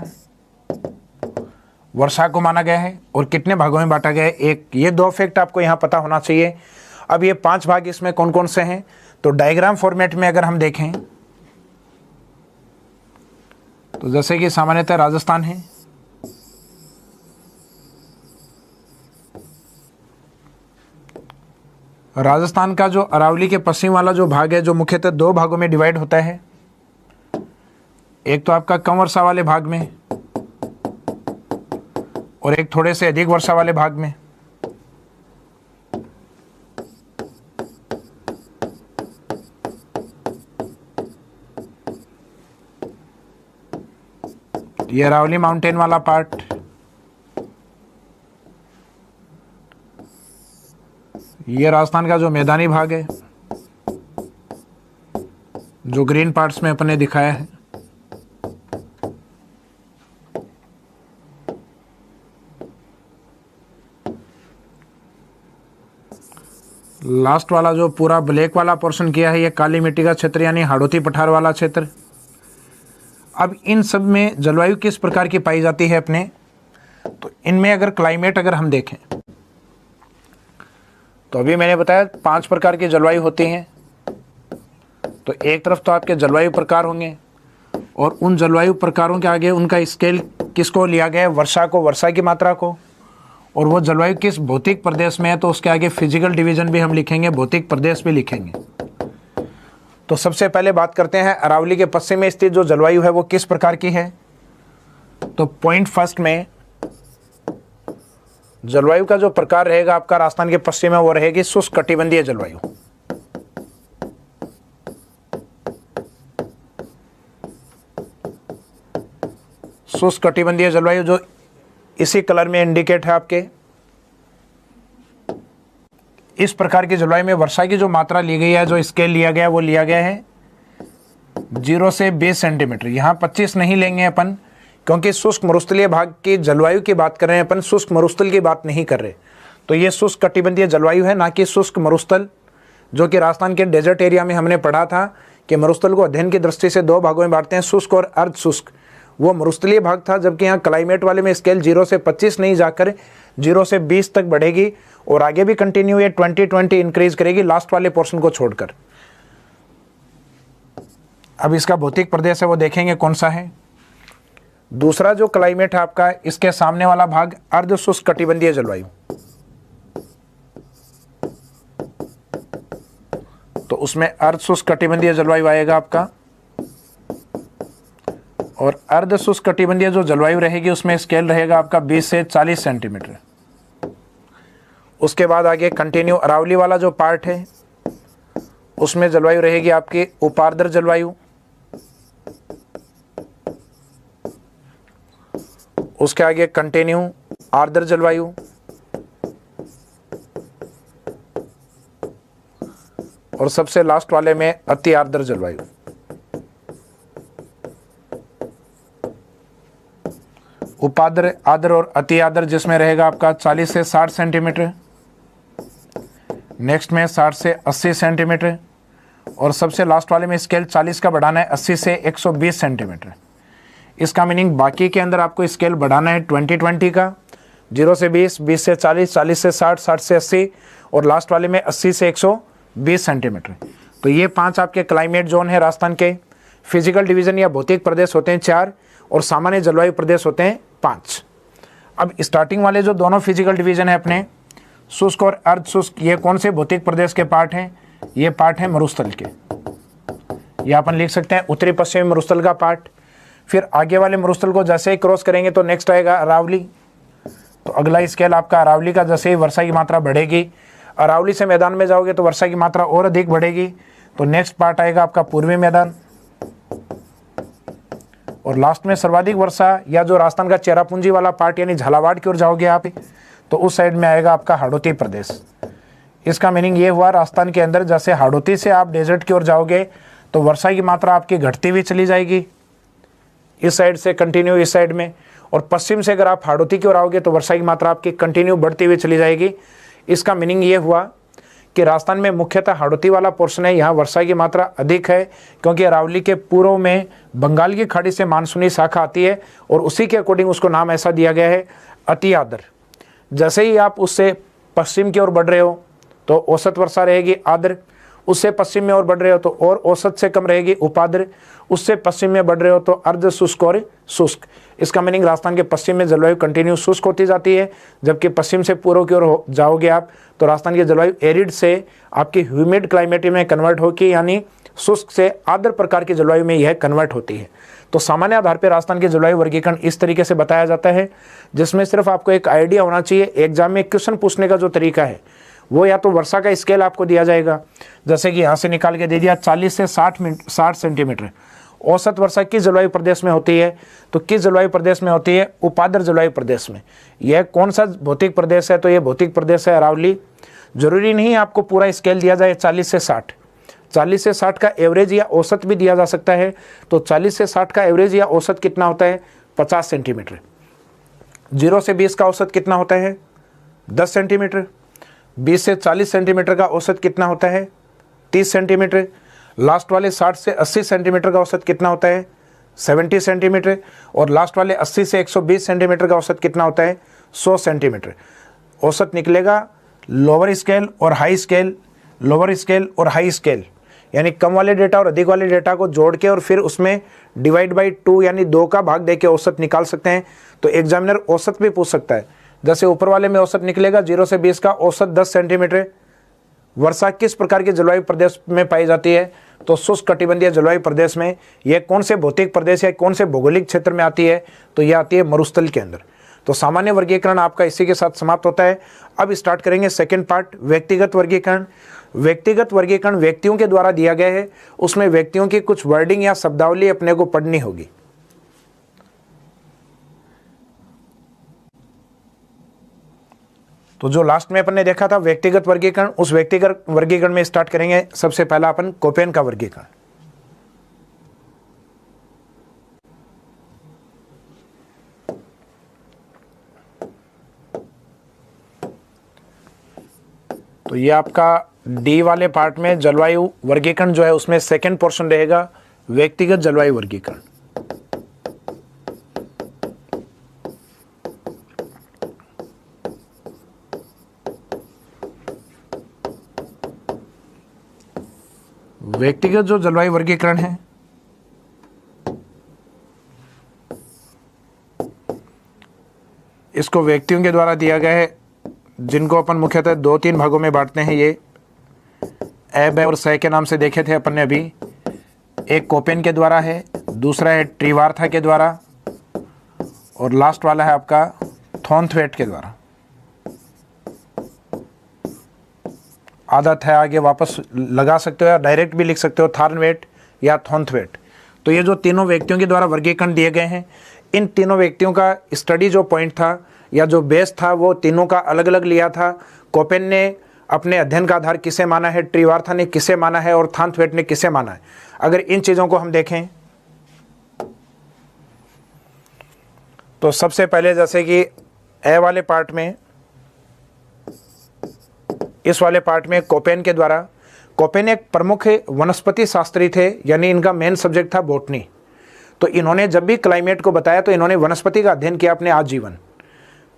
वर्षा को माना गया है। और कितने भागों में बांटा गया है, एक। ये 2 फैक्ट आपको यहां पता होना चाहिए। अब ये 5 भाग इसमें कौन कौन से हैं, तो डायग्राम फॉर्मेट में अगर हम देखें तो जैसे कि सामान्यतः राजस्थान है, राजस्थान का जो अरावली के पश्चिम वाला जो भाग है, जो मुख्यतः 2 भागों में डिवाइड होता है। एक तो आपका कम वर्षा वाले भाग में और एक थोड़े से अधिक वर्षा वाले भाग में। ये अरावली माउंटेन वाला पार्ट, ये राजस्थान का जो मैदानी भाग है, जो ग्रीन पार्ट्स में अपने दिखाया है। लास्ट वाला जो पूरा ब्लैक वाला पोर्शन किया है, ये काली मिट्टी का क्षेत्र यानी हाड़ौती पठार वाला क्षेत्र। अब इन सब में जलवायु किस प्रकार की पाई जाती है अपने, तो इनमें अगर क्लाइमेट अगर हम देखें तो अभी मैंने बताया 5 प्रकार की जलवायु होती हैं। तो एक तरफ तो आपके जलवायु प्रकार होंगे और उन जलवायु प्रकारों के आगे उनका स्केल किसको लिया गया है, वर्षा को, वर्षा की मात्रा को। और वो जलवायु किस भौतिक प्रदेश में है, तो उसके आगे फिजिकल डिवीजन भी हम लिखेंगे, भौतिक प्रदेश भी लिखेंगे। तो सबसे पहले बात करते हैं अरावली के पश्चिम में स्थित जो जलवायु है वो किस प्रकार की है। तो पॉइंट फर्स्ट में जलवायु का जो प्रकार रहेगा आपका राजस्थान के पश्चिम में, वो रहेगी शुष्क कटिबंधीय जलवायु। शुष्क कटिबंधीय जलवायु जो इसी कलर में इंडिकेट है आपके। इस प्रकार की जलवायु में वर्षा की जो मात्रा ली गई है, जो स्केल लिया गया है, वो लिया गया है 0 से 20 सेंटीमीटर। यहाँ 25 नहीं लेंगे अपन, क्योंकि शुष्क मरुस्थलीय भाग की जलवायु की बात कर रहे हैं अपन, शुष्क मरुस्थल की बात नहीं कर रहे। तो ये शुष्क कटिबंधीय जलवायु है, ना कि शुष्क मरुस्थल, जो कि राजस्थान के डेजर्ट एरिया में हमने पढ़ा था कि मरुस्थल को अध्ययन की दृष्टि से 2 भागों में बांटते हैं, शुष्क और अर्ध शुष्क। वो मरुस्थलीय भाग था, जबकि यहाँ क्लाइमेट वाले में स्केल 0 से 25 नहीं जाकर 0 से 20 तक बढ़ेगी और आगे भी कंटिन्यू ये 20-20 इंक्रीज करेगी लास्ट वाले पोर्शन को छोड़कर। अब इसका भौतिक प्रदेश है वो देखेंगे कौन सा है। दूसरा जो क्लाइमेट है आपका, इसके सामने वाला भाग अर्ध शुष्क कटिबंधीय जलवायु। तो उसमें अर्ध शुष्क कटिबंधीय जलवायु आएगा आपका। और अर्ध शुष्क कटिबंधीय जो जलवायु रहेगी उसमें स्केल रहेगा आपका 20 से 40 सेंटीमीटर। उसके बाद आगे कंटिन्यू अरावली वाला जो पार्ट है उसमें जलवायु रहेगी आपकी उपार्द्र जलवायु। उसके आगे कंटिन्यू आर्द्र जलवायु, और सबसे लास्ट वाले में अति आर्द्र जलवायु। उपाद्र, आर्द्र और अति आर्द्र जिसमें रहेगा आपका 40 से 60 सेंटीमीटर, नेक्स्ट में 60 से 80 सेंटीमीटर, और सबसे लास्ट वाले में स्केल 40 का बढ़ाना है 80 से 120 सेंटीमीटर। इसका मीनिंग बाकी के अंदर आपको स्केल बढ़ाना है 20-20 का, 0 से 20, 20 से 40, 40 से 60, 60 से 80, और लास्ट वाले में 80 से 120 सेंटीमीटर। तो ये 5 आपके क्लाइमेट जोन है राजस्थान के। फिजिकल डिवीज़न या भौतिक प्रदेश होते हैं 4, और सामान्य जलवायु प्रदेश होते हैं 5। अब स्टार्टिंग वाले जो दोनों फिजिकल डिवीज़न है अपने, शुष्क और अर्ध शुष्क, ये कौन से भौतिक प्रदेश के पार्ट हैं? ये पार्ट है मरुस्थल के। ये अपन लिख सकते हैं उत्तरी पश्चिमी मरुस्थल का पार्ट। फिर आगे वाले मरुस्थल को जैसे ही क्रॉस करेंगे तो नेक्स्ट आएगा अरावली। तो अगला स्केल आपका अरावली का, जैसे ही वर्षा की मात्रा बढ़ेगी, अरावली से मैदान में जाओगे तो वर्षा की मात्रा और अधिक बढ़ेगी। तो नेक्स्ट पार्ट आएगा आपका पूर्वी मैदान, और लास्ट में सर्वाधिक वर्षा या जो राजस्थान का चेरापूंजी वाला पार्ट यानी झालावाड़ की ओर जाओगे आप, तो उस साइड में आएगा आपका हाड़ौती प्रदेश। इसका मीनिंग ये हुआ, राजस्थान के अंदर जैसे हाड़ौती से आप डेजर्ट की ओर जाओगे तो वर्षा की मात्रा आपकी घटती हुई चली जाएगी इस साइड से कंटिन्यू इस साइड में, और पश्चिम से अगर आप हाड़ौती की ओर आओगे तो वर्षा की मात्रा आपकी कंटिन्यू बढ़ती हुई चली जाएगी। इसका मीनिंग ये हुआ कि राजस्थान में मुख्यतः हाड़ौती वाला पोर्शन है, यहाँ वर्षा की मात्रा अधिक है, क्योंकि अरावली के पूर्व में बंगाल की खाड़ी से मानसूनी शाखा आती है, और उसी के अकॉर्डिंग उसको नाम ऐसा दिया गया है अति आर्द्र। जैसे ही आप उससे पश्चिम की ओर बढ़ रहे हो तो औसत वर्षा रहेगी आर्द्र, उससे पश्चिम में और बढ़ रहे हो तो और औसत से कम रहेगी उपाद्र, उससे पश्चिम में बढ़ रहे हो तो अर्ध शुष्क और शुष्क। इसका मीनिंग राजस्थान के पश्चिम में जलवायु कंटिन्यू शुष्क होती जाती है, जबकि पश्चिम से पूर्व की ओर जाओगे आप तो राजस्थान की जलवायु एरिड से आपकी ह्यूमिड क्लाइमेट में कन्वर्ट होगी, यानी शुष्क से आर्द्र प्रकार की जलवायु में यह कन्वर्ट होती है। तो सामान्य आधार पर राजस्थान की जलवायु वर्गीकरण इस तरीके से बताया जाता है, जिसमें सिर्फ आपको एक आइडिया होना चाहिए। एग्जाम में क्वेश्चन पूछने का जो तरीका है वो या तो वर्षा का स्केल आपको दिया जाएगा, जैसे कि यहाँ से निकाल के दे दिया 40 से 60 सेंटीमीटर औसत वर्षा किस जलवायु प्रदेश में होती है, तो किस जलवायु प्रदेश में होती है? उपाद्र जलवायु प्रदेश में। यह कौन सा भौतिक प्रदेश है? तो ये भौतिक प्रदेश है अरावली। जरूरी नहीं आपको पूरा स्केल दिया जाए 40 से 60, 40 से 60 का एवरेज या औसत भी दिया जा सकता है। तो 40 से 60 का एवरेज या औसत कितना होता है? 50 सेंटीमीटर। 0 से 20 का औसत कितना होता है? 10 सेंटीमीटर। 20 से 40 सेंटीमीटर का औसत कितना होता है? 30 सेंटीमीटर। लास्ट वाले 60 से 80 सेंटीमीटर का औसत कितना होता है? 70 सेंटीमीटर। और लास्ट वाले 80 से 120 सेंटीमीटर का औसत कितना होता है? 100 सेंटीमीटर। औसत निकलेगा लोअर स्केल और हाई स्केल, लोअर स्केल और हाई स्केल, यानी कम वाले डेटा और अधिक वाले डेटा को जोड़ के और फिर उसमें डिवाइड बाई 2 यानी 2 का भाग देके औसत निकाल सकते हैं। तो एग्जामिनर औसत भी पूछ सकता है। जैसे ऊपर वाले में औसत निकलेगा 0 से 20 का औसत 10 सेंटीमीटर। वर्षा किस प्रकार के जलवायु प्रदेश में पाई जाती है? तो शुष्क कटिबंधीय जलवायु प्रदेश में। यह कौन से भौतिक प्रदेश या कौन से भौगोलिक क्षेत्र में आती है? तो यह आती है मरुस्थल के अंदर। तो सामान्य वर्गीकरण आपका इसी के साथ समाप्त होता है। अब स्टार्ट करेंगे सेकंड पार्ट, व्यक्तिगत वर्गीकरण। व्यक्तिगत वर्गीकरण व्यक्तियों के द्वारा दिया गया है, उसमें व्यक्तियों की कुछ वर्डिंग या शब्दावली अपने को पढ़नी होगी। तो जो लास्ट में अपन ने देखा था व्यक्तिगत वर्गीकरण, उस व्यक्तिगत वर्गीकरण में स्टार्ट करेंगे। सबसे पहला अपन कोपेन का वर्गीकरण। तो ये आपका डी वाले पार्ट में जलवायु वर्गीकरण जो है उसमें सेकंड पोर्शन रहेगा, व्यक्तिगत जलवायु वर्गीकरण। व्यक्तिगत जो जलवायु वर्गीकरण है इसको व्यक्तियों के द्वारा दिया गया है, जिनको अपन मुख्यतः 2-3 भागों में बांटते हैं। ये एब और सह के नाम से देखे थे अपन ने अभी। एक कोपेन के द्वारा है, दूसरा है ट्रिवार्था के द्वारा, और लास्ट वाला है आपका थॉर्नथवेट के द्वारा। आदत है आगे वापस लगा सकते हो या डायरेक्ट भी लिख सकते हो, थॉर्नथवेट या थॉर्नथवेट। तो ये जो तीनों व्यक्तियों के द्वारा वर्गीकरण दिए गए हैं, इन तीनों व्यक्तियों का स्टडी जो पॉइंट था या जो बेस था वो तीनों का अलग अलग लिया था। कोपेन ने अपने अध्ययन का आधार किसे माना है, ट्रिवार्था ने किसे माना है और थानथवेट ने किसे माना है। अगर इन चीज़ों को हम देखें तो सबसे पहले जैसे कि ए वाले पार्ट में, इस वाले पार्ट में कोपेन के द्वारा, कोपेन एक प्रमुख वनस्पति शास्त्री थे, यानी इनका मेन सब्जेक्ट था बॉटनी। तो इन्होंने जब भी क्लाइमेट को बताया तो इन्होंने वनस्पति का अध्ययन किया अपने आजीवन।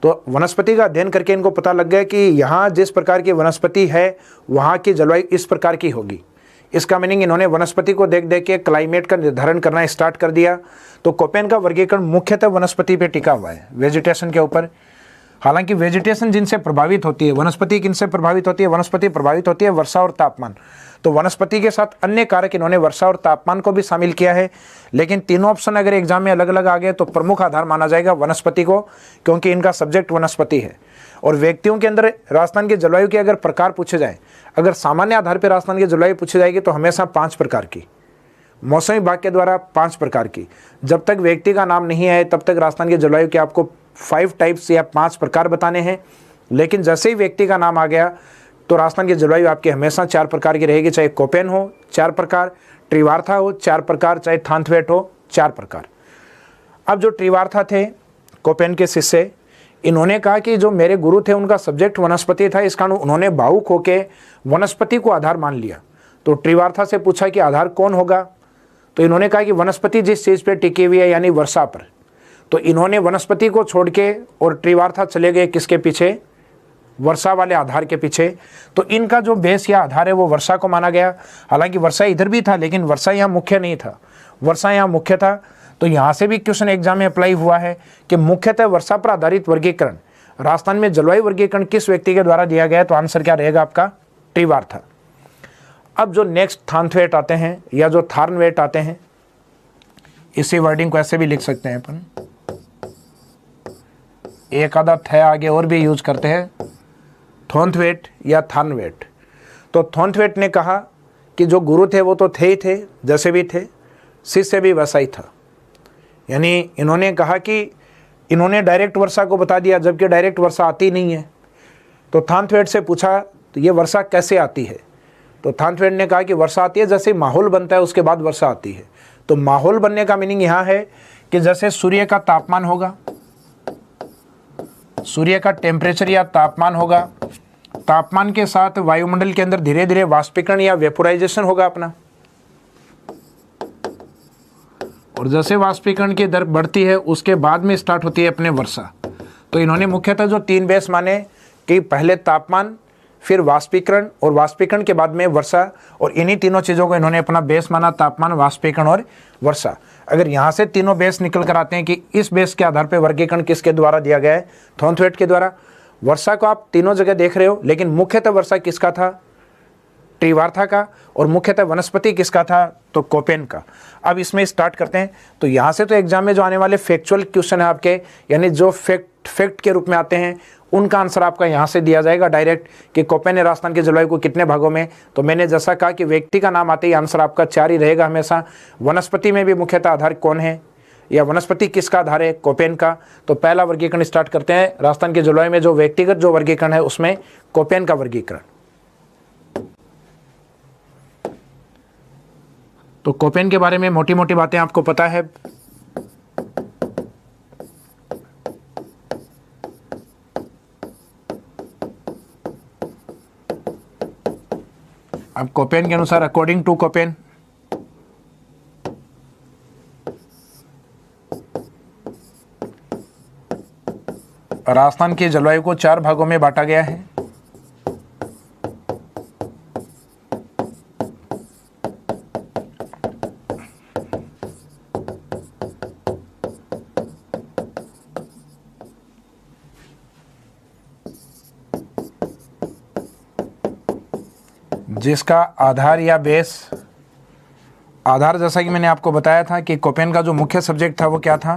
तो वनस्पति का अध्ययन करके इनको पता लग गया कि यहाँ जिस प्रकार की वनस्पति है वहाँ की जलवायु इस प्रकार की होगी। इसका मीनिंग इन्होंने वनस्पति को देख देख के क्लाइमेट का निर्धारण करना स्टार्ट कर दिया। तो कोपेन का वर्गीकरण मुख्यतः वनस्पति पे टिका हुआ है, वेजिटेशन के ऊपर। हालांकि वेजिटेशन जिनसे प्रभावित होती है, वनस्पति किनसे प्रभावित होती है, वनस्पति प्रभावित होती है वर्षा और तापमान। तो वनस्पति के साथ अन्य कारक इन्होंने वर्षा और तापमान को भी शामिल किया है। लेकिन तीनों ऑप्शन अगर एग्जाम में अलग अलग आ गए तो प्रमुख आधार माना जाएगा वनस्पति को, क्योंकि इनका सब्जेक्ट वनस्पति है। और व्यक्तियों के अंदर राजस्थान की जलवायु के अगर प्रकार पूछे जाए, अगर सामान्य आधार पर राजस्थान की जलवायु पूछी जाएगी तो हमेशा 5 प्रकार की, मौसम विभाग के द्वारा 5 प्रकार की। जब तक व्यक्ति का नाम नहीं आए तब तक राजस्थान की जलवायु के आपको 5 टाइप्स या 5 प्रकार बताने हैं। लेकिन जैसे ही व्यक्ति का नाम आ गया तो राजस्थान की जलवायु आपकी हमेशा 4 प्रकार की रहेगी, चाहे कोपेन हो 4 प्रकार, ट्रिवार्था हो 4 प्रकार, चाहे थानथवेट हो 4 प्रकार। अब जो ट्रिवार्था थे कोपेन के शिष्य, इन्होंने कहा कि जो मेरे गुरु थे उनका सब्जेक्ट वनस्पति था, इस कारण उन्होंने भावुक होकर वनस्पति को आधार मान लिया। तो ट्रिवार्था से पूछा कि आधार कौन होगा, तो इन्होंने कहा कि वनस्पति जिस चीज़ पर टिकी हुई है, यानी वर्षा पर। तो इन्होंने वनस्पति को छोड़ के और ट्रिवार्था चले गए किसके पीछे, वर्षा वाले आधार के पीछे। तो इनका जो बेस या आधार है वो वर्षा को माना गया। हालांकि वर्षा इधर भी था लेकिन वर्षा यहाँ मुख्य नहीं था, वर्षा यहाँ मुख्य था। तो यहाँ से भी क्वेश्चन एग्जाम में अप्लाई हुआ है कि मुख्यतः वर्षा पर आधारित वर्गीकरण राजस्थान में जलवायु वर्गीकरण किस व्यक्ति के द्वारा दिया गया है, तो आंसर क्या रहेगा आपका, ट्रिवार्था। अब जो नेक्स्ट थानथवेट आते हैं या जो थार्नवेट आते हैं, इसी वर्डिंग को ऐसे भी लिख सकते हैं अपन, एक आधा थे आगे और भी यूज करते हैं, थोंथवेट या थानवेट। तो थोंथवेट ने कहा कि जो गुरु थे वो तो थे ही थे, जैसे भी थे, शिष्य भी वैसा ही था। यानी इन्होंने कहा कि इन्होंने डायरेक्ट वर्षा को बता दिया जबकि डायरेक्ट वर्षा आती नहीं है। तो थानथवेट से पूछा तो ये वर्षा कैसे आती है, तो थानथवेट ने कहा कि वर्षा आती है जैसे माहौल बनता है उसके बाद वर्षा आती है। तो माहौल बनने का मीनिंग यहाँ है कि जैसे सूर्य का तापमान होगा, सूर्य का टेम्परेचर या तापमान होगा, तापमान के साथ वायुमंडल के अंदर धीरे धीरे वाष्पीकरण या वेपोराइजेशन होगा अपना, और जैसे वाष्पीकरण की दर बढ़ती है उसके बाद में स्टार्ट होती है अपने वर्षा। तो इन्होंने मुख्यतः जो 3 बेस माने कि पहले तापमान, फिर वाष्पीकरण और वाष्पीकरण के बाद में वर्षा, और इन्हीं तीनों चीज़ों को इन्होंने अपना बेस माना, तापमान, वाष्पीकरण और वर्षा। अगर यहाँ से तीनों बेस निकल कर आते हैं कि इस बेस के आधार पर वर्गीकरण किसके द्वारा दिया गया है, थोंथवेट के द्वारा। वर्षा को आप तीनों जगह देख रहे हो, लेकिन मुख्यतः वर्षा किसका था, ट्रिवार्था का, और मुख्यतः वनस्पति किसका था, तो कोपेन का। अब इसमें स्टार्ट करते हैं। तो यहाँ से तो एग्जाम में जो आने वाले फैक्चुअल क्वेश्चन है आपके, यानी जो फैक्ट के रूप में आते हैं, उनका आंसर आपका यहाँ से दिया जाएगा डायरेक्ट कि कोपेन ने राजस्थान की जलवायु को कितने भागों में। तो मैंने जैसा कहा कि व्यक्ति का नाम आते ही आंसर आपका 4 ही रहेगा हमेशा। वनस्पति में भी मुख्यतः आधार कौन है या वनस्पति किसका आधार है, कोपेन का। तो पहला वर्गीकरण स्टार्ट करते हैं। राजस्थान की जलवायु में जो व्यक्तिगत जो वर्गीकरण है उसमें कोपेन का वर्गीकरण। तो कोपेन के बारे में मोटी मोटी बातें आपको पता है। अब कोपेन के अनुसार, अकॉर्डिंग टू कोपेन, राजस्थान की जलवायु को 4 भागों में बांटा गया है। जिसका आधार या बेस, आधार जैसा कि मैंने आपको बताया था कि कोपेन का जो मुख्य सब्जेक्ट था वो क्या था,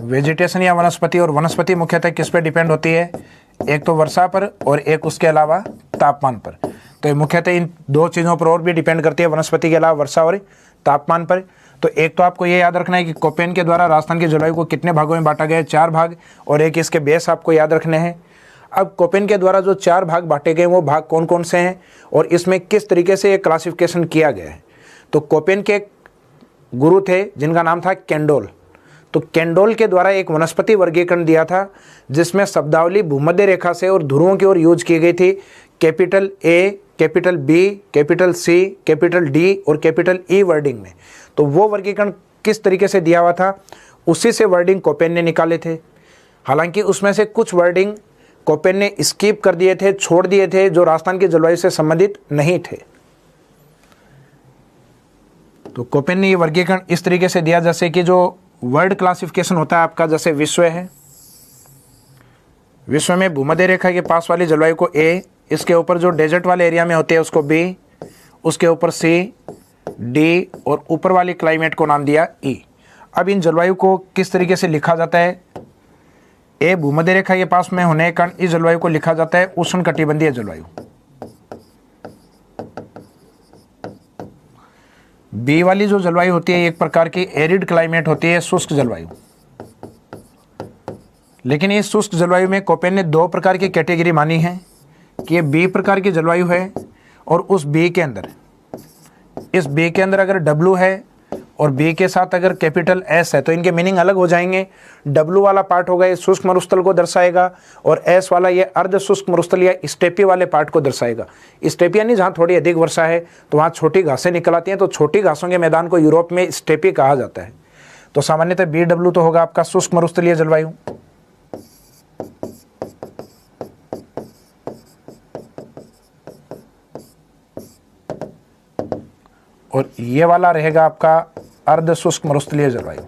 वेजिटेशन या वनस्पति। और वनस्पति मुख्यतः किस पे डिपेंड होती है, एक तो वर्षा पर और एक उसके अलावा तापमान पर। तो मुख्यतः इन 2 चीज़ों पर और भी डिपेंड करती है, वनस्पति के अलावा वर्षा और तापमान पर। तो एक तो आपको ये याद रखना है कि कोपेन के द्वारा राजस्थान की जलवायु को कितने भागों में बांटा गया है, 4 भाग, और एक इसके बेस आपको याद रखने हैं। अब कोपेन के द्वारा जो 4 भाग बांटे गए वो भाग कौन कौन से हैं और इसमें किस तरीके से ये क्लासिफिकेशन किया गया है। तो कोपेन के गुरु थे जिनका नाम था कैंडोल। तो कैंडोल के द्वारा एक वनस्पति वर्गीकरण दिया था जिसमें शब्दावली भूमध्य रेखा से और ध्रुवों की ओर यूज की गई थी, capital A, capital B, capital C, capital D और कैपिटल ई वर्डिंग में। तो वो वर्गीकरण किस तरीके से दिया हुआ था उसी से वर्डिंग कोपेन ने निकाले थे। हालांकि उसमें से कुछ वर्डिंग कोपेन ने स्किप कर दिए थे, छोड़ दिए थे, जो राजस्थान की जलवायु से संबंधित नहीं थे। तो कोपेन ने ये वर्गीकरण इस तरीके से दिया जैसे कि जो वर्ड क्लासिफिकेशन होता है आपका, जैसे विश्व है, विश्व में भूमध्य रेखा के पास वाली जलवायु को ए, इसके ऊपर जो डेजर्ट वाले एरिया में होते हैं उसको बी, उसके ऊपर सी, डी और ऊपर वाली क्लाइमेट को नाम दिया ई। अब इन जलवायु को किस तरीके से लिखा जाता है, ए भूमध्य रेखा के पास में होने के कारण इस जलवायु को लिखा जाता है उष्णकटिबंधीय जलवायु। बी वाली जो जलवायु होती है एक प्रकार की एरिड क्लाइमेट होती है, शुष्क जलवायु। लेकिन इस शुष्क जलवायु में कोपेन ने 2 प्रकार की कैटेगरी मानी है कि ये बी प्रकार की जलवायु है और उस बी के अंदर, इस बी के अंदर अगर डब्लू है और बी के साथ अगर कैपिटल एस है तो इनके मीनिंग अलग हो जाएंगे। डब्लू वाला पार्ट होगा ये शुष्क मरुस्थल को दर्शाएगा और एस वाला ये अर्ध शुष्क मरुस्थल या स्टेपी वाले पार्ट को दर्शाएगा। स्टेपी यानी जहाँ थोड़ी अधिक वर्षा है तो वहाँ छोटी घासें निकल आती हैं, तो छोटी घासों के मैदान को यूरोप में स्टेपी कहा जाता है। तो सामान्यतः बी डब्लू तो होगा आपका शुष्क मरुस्थलीय जलवायु। और ये वाला रहेगा आपका अर्ध शुष्क मरुस्थलीय जलवायु।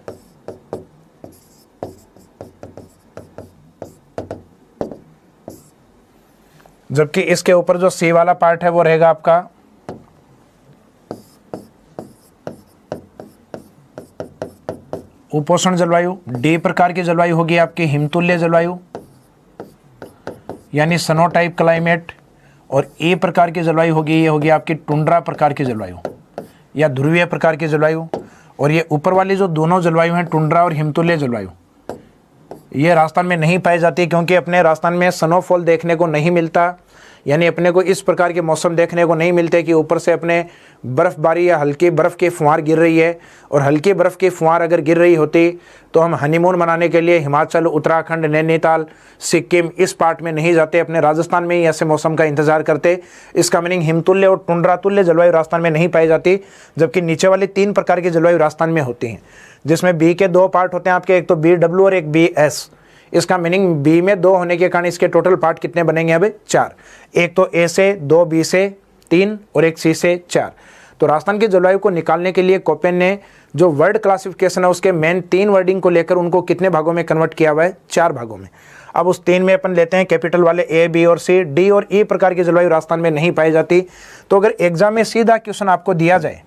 जबकि इसके ऊपर जो सी वाला पार्ट है वो रहेगा आपका उपोष्ण जलवायु। डी प्रकार की जलवायु होगी आपकी हिमतुल्य जलवायु यानी स्नो टाइप क्लाइमेट। और ए प्रकार की जलवायु होगी, ये होगी आपकी टुंड्रा प्रकार की जलवायु या ध्रुवीय प्रकार की जलवायु। और ये ऊपर वाली जो दोनों जलवायु हैं टुंड्रा और हिमतुल्य जलवायु, ये राजस्थान में नहीं पाई जाती क्योंकि अपने राजस्थान में स्नोफॉल देखने को नहीं मिलता, यानी अपने को इस प्रकार के मौसम देखने को नहीं मिलते कि ऊपर से अपने बर्फ़बारी या हल्की बर्फ़ की फुहार गिर रही है। और हल्की बर्फ़ की फुहार अगर गिर रही होती तो हम हनीमून मनाने के लिए हिमाचल, उत्तराखंड, नैनीताल, सिक्किम इस पार्ट में नहीं जाते, अपने राजस्थान में ही ऐसे मौसम का इंतजार करते। इसका मीनिंग हिमतुल्य और टुंड्रा तुल्य जलवायु राजस्थान में नहीं पाई जाती, जबकि नीचे वाली 3 प्रकार की जलवायु राजस्थान में होती हैं, जिसमें बी के 2 पार्ट होते हैं आपके, एक तो बी डब्ल्यू और एक बी एस। इसका मीनिंग बी में 2 होने के कारण इसके टोटल पार्ट कितने बनेंगे अब 4, एक तो ए से 2, बी से 3 और एक सी से 4। तो राजस्थान की जलवायु को निकालने के लिए कोपेन ने जो वर्ड क्लासिफिकेशन है उसके मेन 3 वर्डिंग को लेकर उनको कितने भागों में कन्वर्ट किया हुआ है, 4 भागों में। अब उस 3 में अपन लेते हैं कैपिटल वाले ए, बी और सी। डी और ई प्रकार की जलवायु राजस्थान में नहीं पाई जाती। तो अगर एग्जाम में सीधा क्वेश्चन आपको दिया जाए,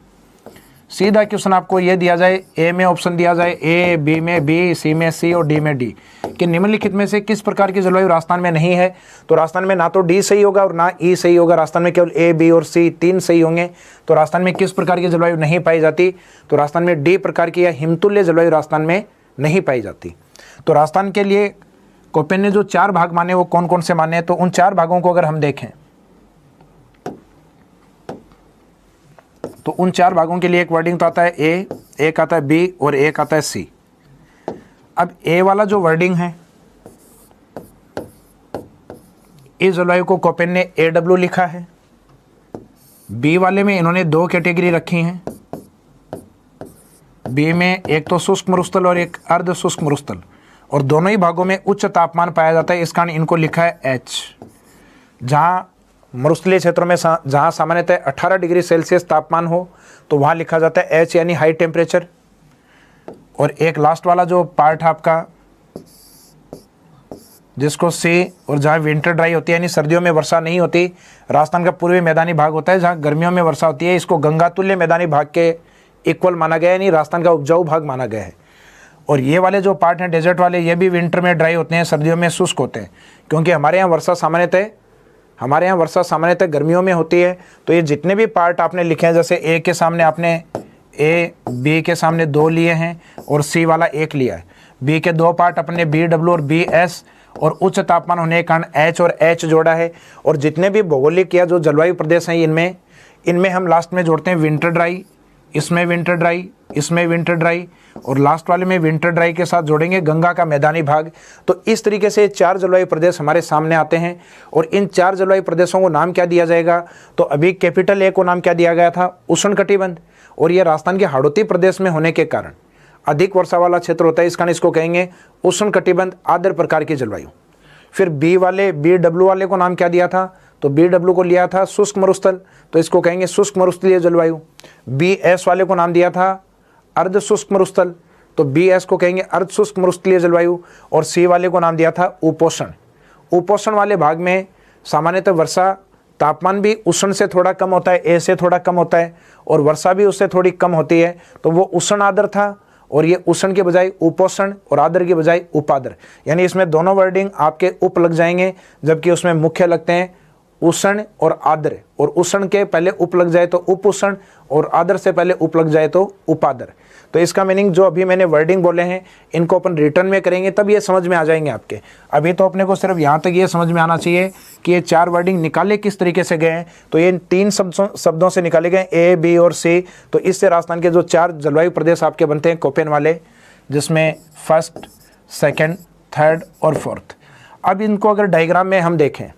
सीधा क्वेश्चन आपको ये दिया जाए, ए में ऑप्शन दिया जाए ए, बी में बी, सी में सी और डी में डी, कि निम्नलिखित में से किस प्रकार की जलवायु राजस्थान में नहीं है, तो राजस्थान में ना तो डी सही होगा और ना ई सही होगा। राजस्थान में केवल ए, बी और सी 3 सही होंगे। तो राजस्थान में किस प्रकार की जलवायु नहीं पाई जाती, तो राजस्थान में डी प्रकार की या हिमतुल्य जलवायु राजस्थान में नहीं पाई जाती। तो राजस्थान के लिए कोपेन ने जो 4 भाग माने वो कौन कौन से माने, तो उन 4 भागों को अगर हम देखें तो उन 4 भागों के लिए एक वर्डिंग तो आता है ए, एक आता है बी और एक आता है सी। अब ए वाला जो वर्डिंग है, इस जलवायु को कोपेन ने ए डब्ल्यू लिखा है। बी वाले में इन्होंने 2 कैटेगरी रखी हैं। बी में एक तो शुष्क मरुस्थल और एक अर्ध शुष्क मरुस्थल, और दोनों ही भागों में उच्च तापमान पाया जाता है, इस कारण इनको लिखा है एच। जहाँ मरुस्थलीय क्षेत्रों में जहाँ सामान्यतः 18 डिग्री सेल्सियस तापमान हो तो वहाँ लिखा जाता है एच यानी हाई टेम्परेचर। और एक लास्ट वाला जो पार्ट है आपका जिसको सी, और जहाँ विंटर ड्राई होती है यानी सर्दियों में वर्षा नहीं होती, राजस्थान का पूर्वी मैदानी भाग होता है जहाँ गर्मियों में वर्षा होती है, इसको गंगा तुल्य मैदानी भाग के इक्वल माना गया है, यानी राजस्थान का उपजाऊ भाग माना गया है। और ये वाले जो पार्ट हैं डेजर्ट वाले, ये भी विंटर में ड्राई होते हैं, सर्दियों में शुष्क होते हैं, क्योंकि हमारे यहाँ वर्षा सामान्यतः गर्मियों में होती है। तो ये जितने भी पार्ट आपने लिखे हैं, जैसे ए के सामने आपने ए बी के सामने 2 लिए हैं और सी वाला 1 लिया है। बी के 2 पार्ट अपने बी डब्ल्यू और बी एस और उच्च तापमान होने के कारण एच और एच जोड़ा है। और जितने भी भौगोलिक या जो जलवायु प्रदेश हैं इनमें हम लास्ट में जोड़ते हैं विंटर ड्राई, इसमें विंटर ड्राई, इसमें विंटर ड्राई और लास्ट वाले में विंटर ड्राई के साथ जोड़ेंगे गंगा का मैदानी भाग। तो इस तरीके से 4 जलवायु प्रदेश हमारे सामने आते हैं और इन 4 जलवायु प्रदेशों को नाम क्या दिया जाएगा? तो अभी कैपिटल ए को नाम क्या दिया गया था? उष्णकटिबंध। और ये राजस्थान के हाड़ौती प्रदेश में होने के कारण अधिक वर्षा वाला क्षेत्र होता है, इस कारण इसको कहेंगे उष्णकटिबंध आर्द्र प्रकार की जलवायु। फिर बी डब्ल्यू वाले को नाम क्या दिया था? तो बी डब्ल्यू को लिया था शुष्क मरुस्थल, तो इसको कहेंगे शुष्क मरुस्थलीय जलवायु। बी एस वाले को नाम दिया था अर्ध शुष्क मरुस्थल, तो बी एस को कहेंगे अर्ध शुष्क मरुस्थलीय जलवायु। और सी वाले को नाम दिया था उपोषण। उपोषण वाले भाग में सामान्यतः वर्षा तापमान भी उष्ण से थोड़ा कम होता है, ए से थोड़ा कम होता है, और वर्षा भी उससे थोड़ी कम होती है, तो वो उष्ण आर्द्र था। और ये उष्ण के बजाय उपोष्ण और आर्द्र के बजाय उपाद्र, यानी इसमें दोनों वर्डिंग आपके उप लग जाएंगे, जबकि उसमें मुख्य लगते हैं उष्ण और आर्द्र। और उष्ण के पहले उप लग जाए तो उप उष्ण और आर्द्र से पहले उप लग जाए तो उपाद्र। तो इसका मीनिंग जो अभी मैंने वर्डिंग बोले हैं इनको अपन रिटर्न में करेंगे तब ये समझ में आ जाएंगे आपके। अभी तो अपने को सिर्फ यहाँ तक ये समझ में आना चाहिए कि ये 4 वर्डिंग निकाले किस तरीके से गए हैं। तो ये 3 शब्दों से निकाले गए, ए बी और सी। तो इससे राजस्थान के जो 4 जलवायु प्रदेश आपके बनते हैं कोपेन वाले, जिसमें फर्स्ट, सेकेंड, थर्ड और फोर्थ। अब इनको अगर डायग्राम में हम देखें,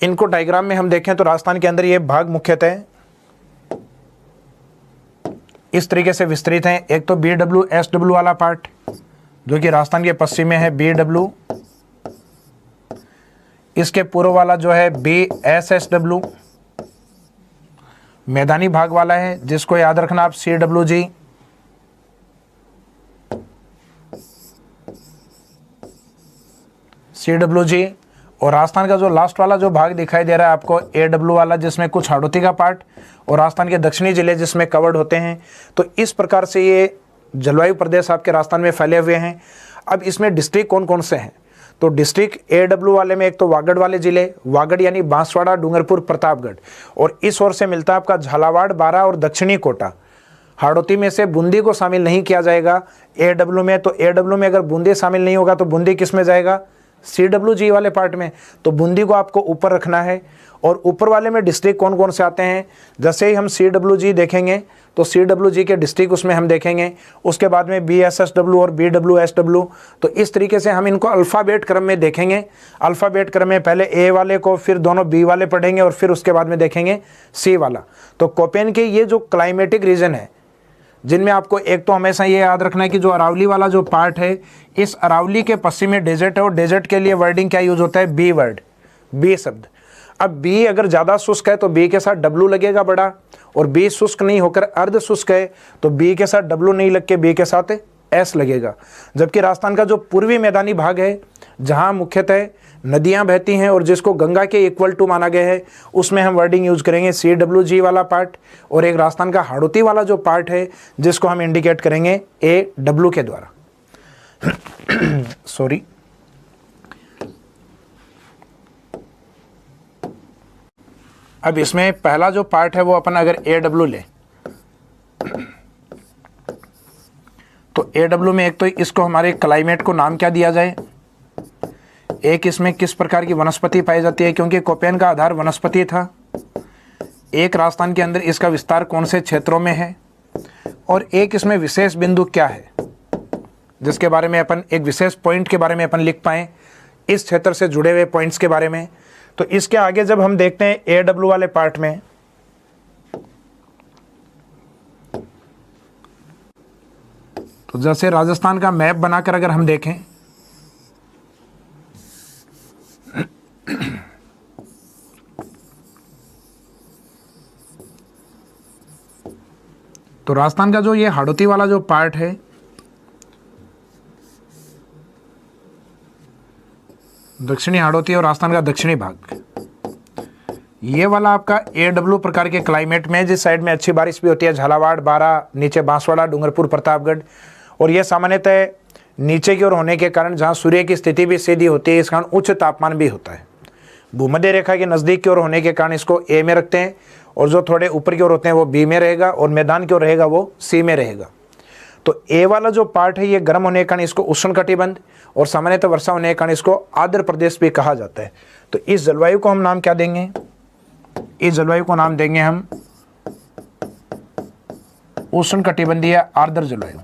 इनको डायग्राम में हम देखें तो राजस्थान के अंदर ये भाग मुख्यतः इस तरीके से विस्तृत हैं। एक तो बी डब्ल्यू एस डब्ल्यू वाला पार्ट जो कि राजस्थान के पश्चिम में है बी डब्ल्यू, इसके पूर्व वाला जो है बी एस एस डब्ल्यू, मैदानी भाग वाला है जिसको याद रखना आप C W G, C W G. और राजस्थान का जो लास्ट वाला जो भाग दिखाई दे रहा है आपको ए डब्ल्यू वाला, जिसमें कुछ हाड़ौती का पार्ट और राजस्थान के दक्षिणी जिले जिसमें कवर्ड होते हैं। तो इस प्रकार से ये जलवायु प्रदेश आपके राजस्थान में फैले हुए हैं। अब इसमें डिस्ट्रिक्ट कौन कौन से हैं? तो डिस्ट्रिक्ट ए डब्ल्यू वाले में एक तो वागड़ वाले जिले, वागड़ यानी बांसवाड़ा, डूंगरपुर, प्रतापगढ़, और इस ओर से मिलता है आपका झालावाड़, बारा और दक्षिणी कोटा। हाड़ौती में से बूंदी को शामिल नहीं किया जाएगा ए डब्ल्यू में। तो ए डब्ल्यू में अगर बूंदी शामिल नहीं होगा तो बूंदी किस में जाएगा? सी डब्ल्यू जी वाले पार्ट में। तो बूंदी को आपको ऊपर रखना है। और ऊपर वाले में डिस्ट्रिक्ट कौन कौन से आते हैं? जैसे ही हम सी डब्ल्यू जी देखेंगे तो सी डब्ल्यू जी के डिस्ट्रिक्ट उसमें हम देखेंगे, उसके बाद में बी एस एस डब्ल्यू और बी डब्ल्यू एस डब्ल्यू। तो इस तरीके से हम इनको अल्फ़ाबेट क्रम में देखेंगे। अल्फ़ाबेट क्रम में पहले ए वाले को, फिर दोनों बी वाले पढ़ेंगे और फिर उसके बाद में देखेंगे सी वाला। तो कोपेन के ये जो क्लाइमेटिक रीजन है, जिनमें आपको एक तो हमेशा ये याद रखना है कि जो अरावली वाला जो पार्ट है, इस अरावली के पश्चिम में डेजर्ट है और डेजर्ट के लिए वर्डिंग क्या यूज होता है? बी वर्ड, बी शब्द। अब बी अगर ज़्यादा शुष्क है तो बी के साथ डब्लू लगेगा बड़ा, और बी शुष्क नहीं होकर अर्ध शुष्क है तो बी के साथ डब्लू नहीं लग के बी के साथ एस लगेगा। जबकि राजस्थान का जो पूर्वी मैदानी भाग है जहाँ मुख्यतः नदियाँ बहती हैं और जिसको गंगा के इक्वल टू माना गया है, उसमें हम वर्डिंग यूज करेंगे सी डब्ल्यू जी वाला पार्ट। और एक राजस्थान का हाड़ौती वाला जो पार्ट है जिसको हम इंडिकेट करेंगे ए डब्ल्यू के द्वारा। सॉरी, अब इसमें पहला जो पार्ट है वो अपन अगर ए डब्ल्यू ले तो ए डब्ल्यू में एक तो इसको हमारे क्लाइमेट को नाम क्या दिया जाए, एक इसमें किस प्रकार की वनस्पति पाई जाती है, क्योंकि कोपेन का आधार वनस्पति था। एक राजस्थान के अंदर इसका विस्तार कौन से क्षेत्रों में है, और एक इसमें विशेष बिंदु क्या है जिसके बारे में अपन एक विशेष पॉइंट के बारे में अपन लिख पाएँ इस क्षेत्र से जुड़े हुए पॉइंट्स के बारे में। तो इसके आगे जब हम देखते हैं ए डब्ल्यू वाले पार्ट में, तो जैसे राजस्थान का मैप बनाकर अगर हम देखें तो राजस्थान का जो ये हाड़ौती वाला जो पार्ट है, दक्षिणी हाड़ौती और राजस्थान का दक्षिणी भाग, ये वाला आपका ए डब्ल्यू प्रकार के क्लाइमेट में जिस साइड में अच्छी बारिश भी होती है, झालावाड़, बारा, नीचे बांसवाड़ा, डूंगरपुर, प्रतापगढ़, और ये सामान्यतः नीचे की ओर होने के कारण जहाँ सूर्य की स्थिति भी सीधी होती है, इस कारण उच्च तापमान भी होता है। भूमध्य रेखा के नज़दीक की ओर होने के कारण इसको ए में रखते हैं, और जो थोड़े ऊपर की ओर होते हैं वो बी में रहेगा, और मैदान की ओर रहेगा वो सी में रहेगा। तो ए वाला जो पार्ट है ये गर्म होने के कारण इसको उष्णकटिबंध, और सामान्यतः वर्षा होने के कारण इसको आर्द्र प्रदेश भी कहा जाता है। तो इस जलवायु को हम नाम क्या देंगे? इस जलवायु को नाम देंगे हम उष्णकटिबंधीय आर्द्र जलवायु।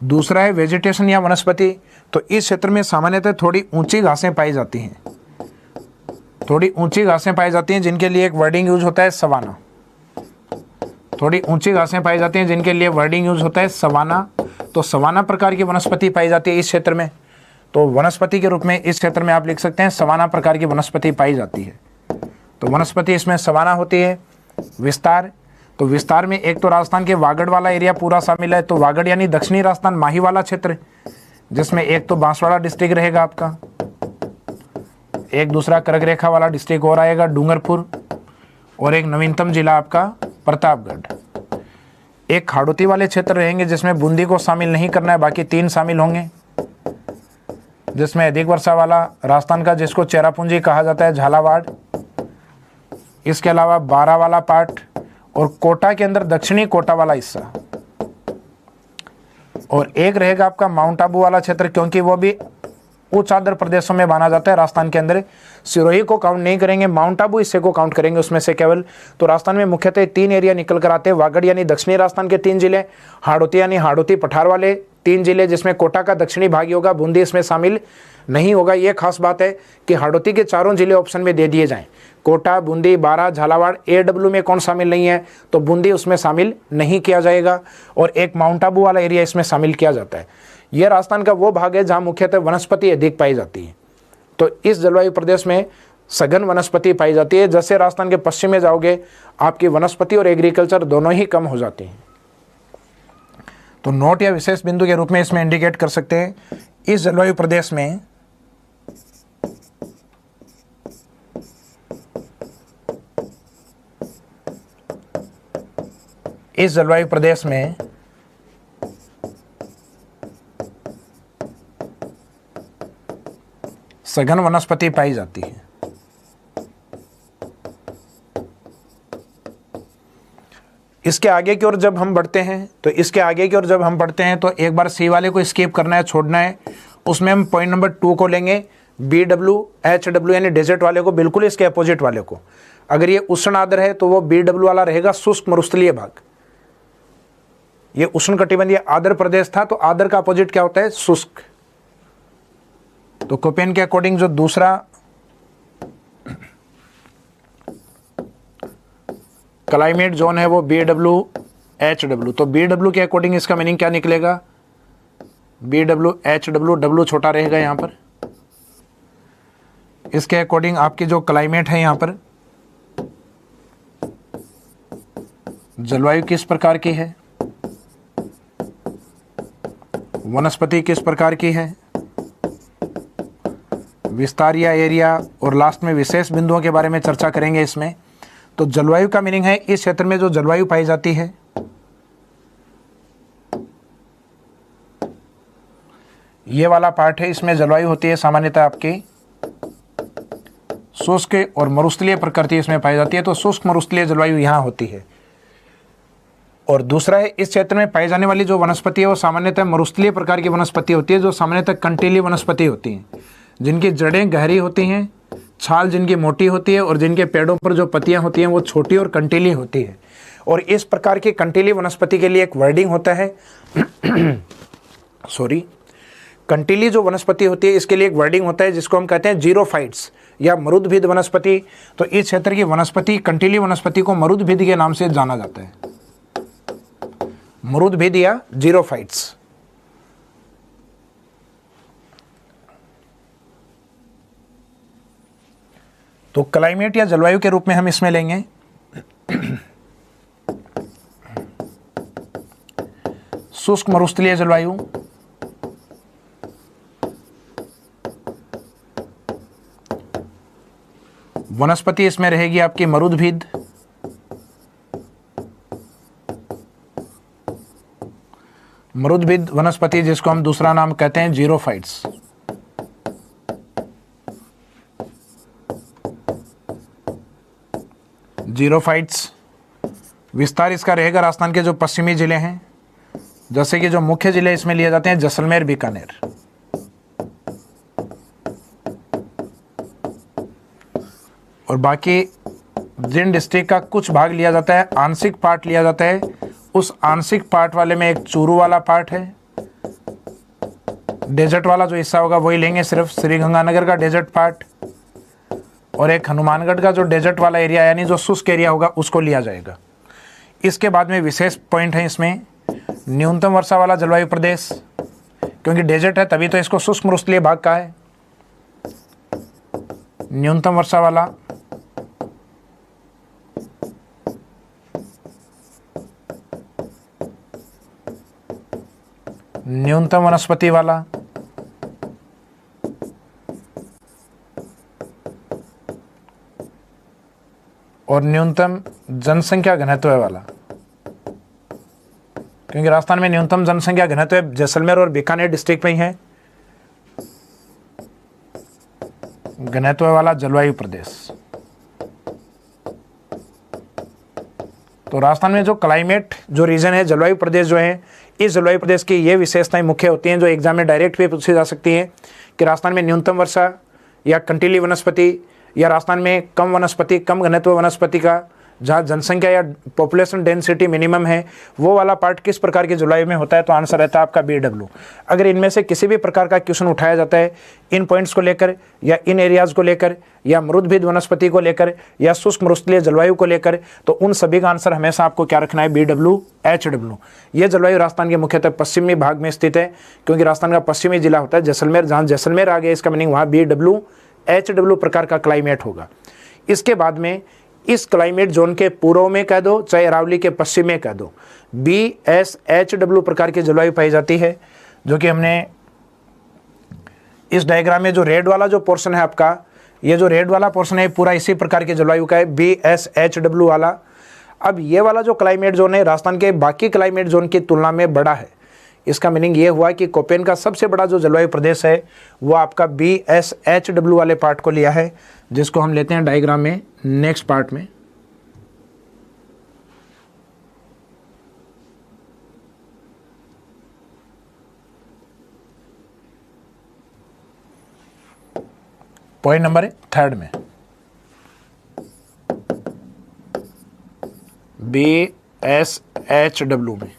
दूसरा है वेजिटेशन या वनस्पति। तो इस क्षेत्र में सामान्यतः थोड़ी ऊंची घासें पाई जाती हैं, थोड़ी ऊंची घासें पाई जाती हैं जिनके लिए एक वर्डिंग यूज होता है सवाना। थोड़ी ऊंची घासें पाई जाती हैं जिनके लिए वर्डिंग यूज होता है सवाना। तो सवाना प्रकार की वनस्पति पाई जाती है इस क्षेत्र में। तो वनस्पति के रूप में इस क्षेत्र में आप लिख सकते हैं सवाना प्रकार की वनस्पति पाई जाती है। तो वनस्पति इसमें सवाना होती है। विस्तार, तो विस्तार में एक तो राजस्थान के वागड़ वाला एरिया पूरा शामिल है। तो वागड़ यानी दक्षिणी राजस्थान माही वाला क्षेत्र, जिसमें एक तो बांसवाड़ा डिस्ट्रिक्ट रहेगा आपका, एक दूसरा कर्क रेखा वाला डिस्ट्रिक्ट और आएगा डूंगरपुर, और एक नवीनतम जिला आपका प्रतापगढ़। एक हाड़ौती वाले क्षेत्र रहेंगे जिसमें बूंदी को शामिल नहीं करना है, बाकी 3 शामिल होंगे, जिसमें अधिक वर्षा वाला राजस्थान का जिसको चेरापूंजी कहा जाता है झालावाड़, इसके अलावा बारा वाला पार्ट, और कोटा के अंदर दक्षिणी कोटा वाला हिस्सा, और एक रहेगा आपका माउंट आबू वाला क्षेत्र, क्योंकि वो भी उच्च आर्द्र प्रदेशों में माना जाता है राजस्थान के अंदर। सिरोही को काउंट नहीं करेंगे, माउंट आबू हिस्से को काउंट करेंगे उसमें से केवल। तो राजस्थान में मुख्यतः 3 एरिया निकल कर आते हैं। वागड़ यानी दक्षिणी राजस्थान के 3 जिले, हाड़ौती यानी हाड़ौती पठार वाले 3 जिले, जिसमें कोटा का दक्षिणी भाग होगा, बूंदी इसमें शामिल नहीं होगा। ये खास बात है कि हाड़ौती के चारों जिले ऑप्शन में दे दिए जाएं। कोटा, बूंदी, बारा, झालावाड़, AW में कौन शामिल नहीं है? तो बूंदी उसमें शामिल नहीं किया जाएगा, और एक माउंट आबू वाला एरिया इसमें शामिल किया जाता है। यह राजस्थान का वो भाग है जहां मुख्यतः वनस्पति अधिक पाई जाती है। तो इस जलवायु प्रदेश में सघन वनस्पति पाई जाती है। जैसे राजस्थान के पश्चिम में जाओगे आपकी वनस्पति और एग्रीकल्चर दोनों ही कम हो जाती हैं। तो नोट या विशेष बिंदु के रूप में इसमें इंडिकेट कर सकते हैं, इस जलवायु प्रदेश में सघन वनस्पति पाई जाती है। इसके आगे की ओर जब हम बढ़ते हैं तो एक बार सी वाले को स्किप करना है, छोड़ना है। उसमें हम पॉइंट नंबर 2 को लेंगे, BWHW यानी डेजर्ट वाले को, बिल्कुल इसके अपोजिट वाले को। अगर ये उष्ण आर्द्र है तो वो BW वाला रहेगा शुष्क मरुस्थलीय भाग। ये उष्णकटिबंधीय आर्द्र प्रदेश था, तो आर्द्र का अपोजिट क्या होता है? शुष्क। तो कोपेन के अकॉर्डिंग जो दूसरा क्लाइमेट जोन है वो BWHW। तो BW के अकॉर्डिंग इसका मीनिंग क्या निकलेगा? BWHW, W छोटा रहेगा यहाँ पर। इसके अकॉर्डिंग आपकी जो क्लाइमेट है यहाँ पर, जलवायु किस प्रकार की है, वनस्पति किस प्रकार की है, विस्तार या एरिया, और लास्ट में विशेष बिंदुओं के बारे में चर्चा करेंगे इसमें। तो जलवायु का मीनिंग है इस क्षेत्र में जो जलवायु पाई जाती है, ये वाला पार्ट है, इसमें जलवायु होती है सामान्यतः आपकी शुष्क और मरुस्थलीय प्रकृति इसमें पाई जाती है। तो शुष्क मरुस्थलीय जलवायु यहाँ होती है। और दूसरा है, इस क्षेत्र में पाई जाने वाली जो वनस्पति है वो सामान्यतः मरुस्थलीय प्रकार की वनस्पति होती है, जो सामान्यतः कंटीली वनस्पति होती हैं, जिनकी जड़ें गहरी होती हैं, छाल जिनकी मोटी होती है, और जिनके पेड़ों पर जो पत्तियां होती हैं वो छोटी और कंटीली होती है। और इस प्रकार की कंटीली वनस्पति के लिए एक वर्डिंग होता है कंटीली जो वनस्पति होती है इसके लिए एक वर्डिंग होता है जिसको हम कहते हैं जीरोफाइट्स या मरुद्भिद वनस्पति। तो इस क्षेत्र की वनस्पति, कंटीली वनस्पति को मरुद्भिद के नाम से जाना जाता है, मरुद्भिद या जीरोफाइट्स। तो क्लाइमेट या जलवायु के रूप में हम इसमें लेंगे शुष्क मरुस्थलीय जलवायु, वनस्पति इसमें रहेगी आपकी मरुद्भिद, मरुद्भिद वनस्पति, जिसको हम दूसरा नाम कहते हैं जीरोफाइट्स। जीरोफाइट्स विस्तार इसका रहेगा राजस्थान के जो पश्चिमी जिले हैं, जैसे कि जो मुख्य जिले इसमें लिए जाते हैं जैसलमेर, बीकानेर। और बाकी जिन डिस्ट्रिक्ट का कुछ भाग लिया जाता है, आंशिक पार्ट लिया जाता है, उस आंशिक पार्ट वाले में एक चूरू वाला पार्ट है, डेजर्ट वाला जो हिस्सा होगा वही लेंगे, सिर्फ श्रीगंगानगर का डेजर्ट पार्ट, और एक हनुमानगढ़ का जो डेजर्ट वाला एरिया यानी जो शुष्क एरिया होगा उसको लिया जाएगा। इसके बाद में विशेष पॉइंट है इसमें न्यूनतम वर्षा वाला जलवायु प्रदेश, क्योंकि डेजर्ट है तभी तो इसको शुष्क मरुस्थलीय भाग कहा है। न्यूनतम वर्षा वाला, न्यूनतम वनस्पति वाला, और न्यूनतम जनसंख्या घनत्व वाला, क्योंकि राजस्थान में न्यूनतम जनसंख्या घनत्व जैसलमेर और बीकानेर डिस्ट्रिक्ट में ही है। घनत्व वाला जलवायु प्रदेश। तो राजस्थान में जो क्लाइमेट जो रीजन है, जलवायु प्रदेश जो है, इस जलवायु प्रदेश की ये विशेषताएं मुख्य होती हैं जो एग्जाम में डायरेक्ट भी पूछी जा सकती हैं कि राजस्थान में न्यूनतम वर्षा या कंटीली वनस्पति, या राजस्थान में कम वनस्पति, कम घनत्व वनस्पति का, जहाँ जनसंख्या या पॉपुलेशन डेंसिटी मिनिमम है, वो वाला पार्ट किस प्रकार के जलवायु में होता है। तो आंसर रहता है आपका BW। अगर इनमें से किसी भी प्रकार का क्वेश्चन उठाया जाता है इन पॉइंट्स को लेकर, या इन एरियाज़ को लेकर, या मरुद्भिद वनस्पति को लेकर, या शुष्क मरुस्थलीय जलवायु को लेकर, तो उन सभी का आंसर हमेशा आपको क्या रखना है, BW, HW। ये जलवायु राजस्थान के मुख्यतः पश्चिमी भाग में स्थित है, क्योंकि राजस्थान का पश्चिमी जिला होता है जैसलमेर, जहाँ जैसलमेर आ गया इसका मीनिंग वहाँ BW, HW प्रकार का क्लाइमेट होगा। इसके बाद में इस क्लाइमेट जोन के पूर्व में कह दो, चाहे अरावली के पश्चिम में कह दो, BSHW प्रकार की जलवायु पाई जाती है, जो कि हमने इस डायग्राम में जो रेड वाला जो पोर्शन है आपका, ये जो रेड वाला पोर्शन है पूरा इसी प्रकार की जलवायु का है, BSHW वाला। अब ये वाला जो क्लाइमेट जोन है राजस्थान के बाकी क्लाइमेट जोन की तुलना में बड़ा है। इसका मीनिंग ये हुआ कि कोपेन का सबसे बड़ा जो जलवायु प्रदेश है वो आपका BSHW वाले पार्ट को लिया है, जिसको हम लेते हैं डायग्राम में नेक्स्ट पार्ट में। पॉइंट नंबर 3 में BSHW में,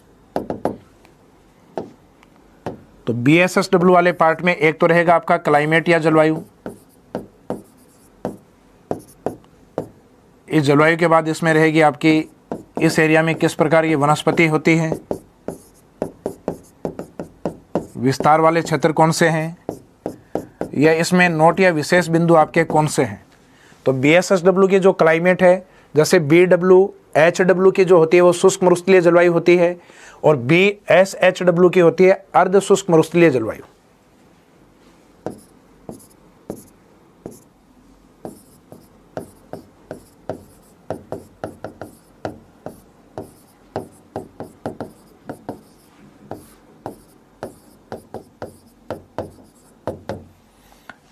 तो BSHW वाले पार्ट में एक तो रहेगा आपका क्लाइमेट या जलवायु। इस जलवायु के बाद इसमें रहेगी आपकी इस एरिया में किस प्रकार की वनस्पति होती है, विस्तार वाले क्षेत्र कौन से हैं, या इसमें नोट या विशेष बिंदु आपके कौन से हैं। तो BSHW की जो क्लाइमेट है, जैसे BWHW की जो होती है वो शुष्क मरुस्थलीय जलवायु होती है, और BSHW की होती है अर्ध शुष्क मरुस्थलीय जलवायु।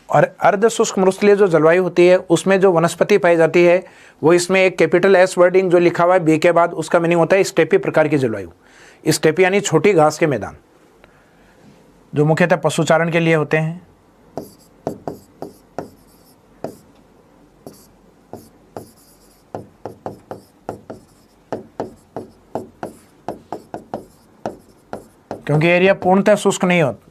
और अर्ध शुष्क मरुस्थलीय जो जलवायु होती है उसमें जो वनस्पति पाई जाती है वो, इसमें एक कैपिटल S वर्डिंग जो लिखा हुआ है B के बाद, उसका मीनिंग होता है स्टेपी प्रकार की जलवायु। स्टेपी यानी छोटी घास के मैदान, जो मुख्यतः पशुचारण के लिए होते हैं। क्योंकि एरिया पूर्णतः शुष्क नहीं होता,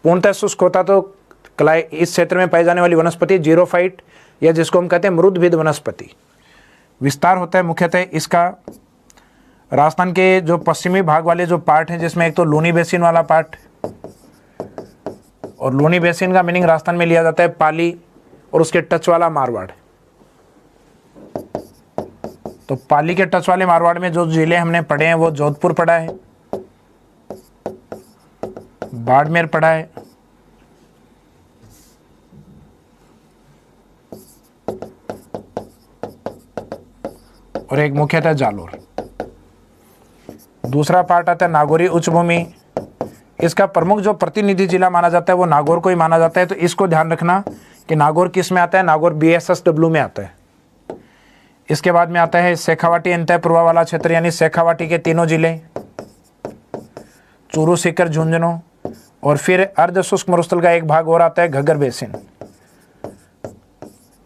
पूर्णतः शुष्क होता तो इस क्षेत्र में पाई जाने वाली वनस्पति जीरोफाइट, या जिसको हम कहते हैं मरुद्भिद वनस्पति। विस्तार होता है मुख्यतः इसका राजस्थान के जो पश्चिमी भाग वाले जो पार्ट हैं, जिसमें एक तो लूनी बेसिन वाला पार्ट, और लूनी बेसिन का मीनिंग राजस्थान में लिया जाता है पाली, और उसके टच वाला मारवाड़। तो पाली के टच वाले मारवाड़ में जो जिले हमने पढ़े हैं वो जोधपुर पढ़ा है, बाड़मेर पढ़ा है, और एक मुख्यतः जालोर। दूसरा पार्ट आता है नागौरी उच्च भूमि, इसका प्रमुख जो प्रतिनिधि जिला माना जाता है वो नागौर को ही माना जाता है। तो इसको ध्यान रखना कि नागौर किस में आता है, नागौर BSSW में आता है। इसके बाद में आता है शेखावाटी अंतः पूर्वा वाला क्षेत्र, यानी शेखावाटी के तीनों जिले, चूरू, सीकर, झुंझुनू, और फिर अर्ध शुष्क मरुस्थल का एक भाग और आता है घग्गर बेसिन।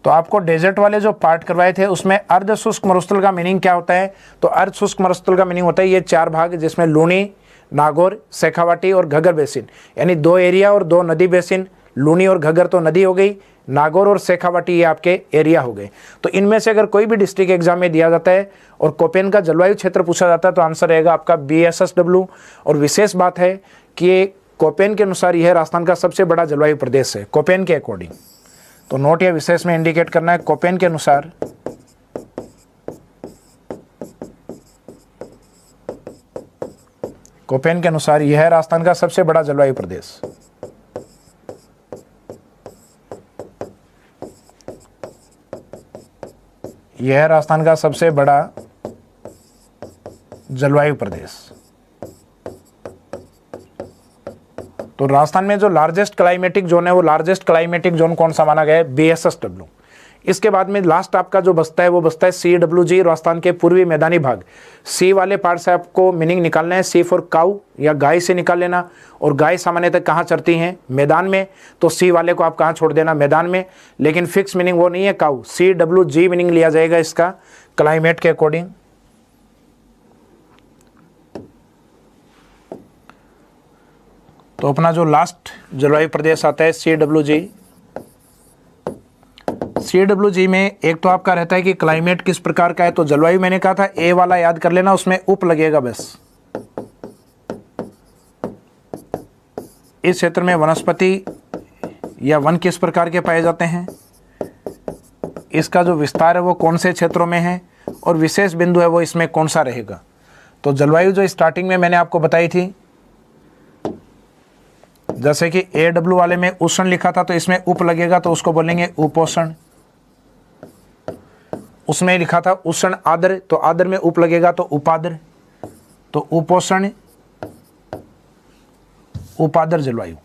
तो आपको डेजर्ट वाले जो पार्ट करवाए थे उसमें अर्ध शुष्क मरुस्थल का मीनिंग क्या होता है, तो अर्ध शुष्क मरुस्थल का मीनिंग होता है ये 4 भाग, जिसमें लूनी, नागौर, शेखावाटी और घग्गर बेसिन, यानी 2 एरिया और 2 नदी बेसिन। लूनी और घग्गर तो नदी हो गई, नागौर और शेखावाटी ये आपके एरिया हो गए। तो इनमें से अगर कोई भी डिस्ट्रिक्ट एग्जाम में दिया जाता है और कोपेन का जलवायु क्षेत्र पूछा जाता है तो आंसर रहेगा आपका BSSW। और विशेष बात है कि कोपेन के अनुसार यह राजस्थान का सबसे बड़ा जलवायु प्रदेश है, कोपेन के अकॉर्डिंग। तो नोट या विशेष में इंडिकेट करना है, कोपेन के अनुसार यह है राजस्थान का सबसे बड़ा जलवायु प्रदेश। यह है राजस्थान का सबसे बड़ा जलवायु प्रदेश। तो राजस्थान में जो लार्जेस्ट क्लाइमेटिक जोन है वो लार्जेस्ट क्लाइमेटिक जोन कौन सा माना गया है, BSSW। इसके बाद में लास्ट आपका जो बचता है वो बचता है CWG, राजस्थान के पूर्वी मैदानी भाग। सी वाले पार्ट से आपको मीनिंग निकालना है, C फॉर काऊ या गाय से निकाल लेना। और गाय सामान्यतः कहाँ चरती हैं, मैदान में, तो C वाले को आप कहाँ छोड़ देना, मैदान में। लेकिन फिक्स मीनिंग वो नहीं है काऊ, CWG मीनिंग लिया जाएगा इसका क्लाइमेट के अकॉर्डिंग। तो अपना जो लास्ट जलवायु प्रदेश आता है CWG। CWG में एक तो आपका रहता है कि क्लाइमेट किस प्रकार का है, तो जलवायु मैंने कहा था ए वाला याद कर लेना, उसमें उप लगेगा बस। इस क्षेत्र में वनस्पति या वन किस प्रकार के पाए जाते हैं, इसका जो विस्तार है वो कौन से क्षेत्रों में है, और विशेष बिंदु है वो इसमें कौन सा रहेगा। तो जलवायु जो स्टार्टिंग में मैंने आपको बताई थी, जैसे कि AW वाले में उष्ण लिखा था तो इसमें उप लगेगा, तो उसको बोलेंगे उपोष्ण। उसमें लिखा था उष्ण आर्द्र, तो आर्द्र में उप लगेगा तो उपाद्र। तो उपोष्ण उपाद्र जलवायु।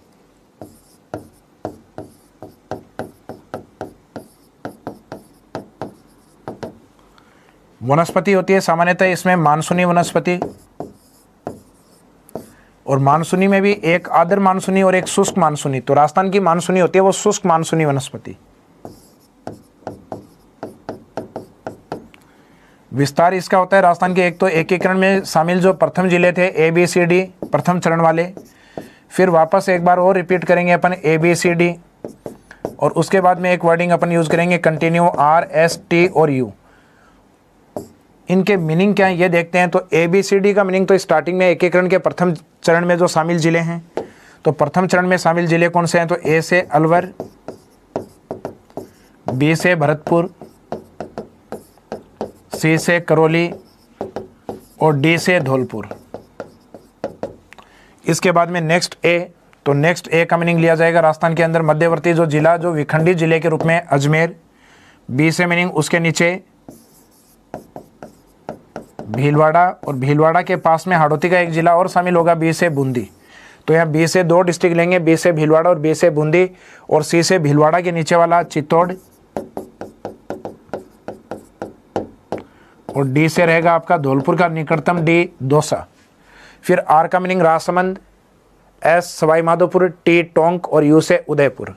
वनस्पति होती है सामान्यतः इसमें मानसूनी वनस्पति, और मानसूनी में भी एक आर्द्र मानसूनी और एक शुष्क मानसूनी। तो राजस्थान की मानसूनी होती है वो शुष्क मानसूनी वनस्पति। विस्तार इसका होता है राजस्थान के एक तो एकीकरण में शामिल जो प्रथम जिले थे ABCD प्रथम चरण वाले, फिर वापस एक बार और रिपीट करेंगे अपन ABCD, और उसके बाद में एक वर्डिंग अपन यूज करेंगे कंटिन्यू RST और U। इनके मीनिंग क्या है ये देखते हैं। तो ABCD का मीनिंग तो स्टार्टिंग में एकीकरण के प्रथम चरण में जो शामिल जिले हैं, तो प्रथम चरण में शामिल जिले कौन से हैं, तो A से अलवर, B से भरतपुर, C से करौली और D से धौलपुर। इसके बाद में नेक्स्ट A, तो नेक्स्ट A का मीनिंग लिया जाएगा राजस्थान के अंदर मध्यवर्ती जो जिला जो विखंडी जिले के रूप में अजमेर। B से मीनिंग उसके नीचे भीलवाड़ा, और भीलवाड़ा के पास में हाड़ौती का एक जिला और शामिल होगा B से बूंदी। तो यहाँ B से 2 डिस्ट्रिक्ट लेंगे, B से भीलवाड़ा और B से बूंदी, और C से भीलवाड़ा के नीचे वाला चित्तौड़, और D से रहेगा आपका धौलपुर का निकटतम D दौसा। फिर R का meaning Rajsamand, S Sawai Madhopur, T Tonk और U से उदयपुर।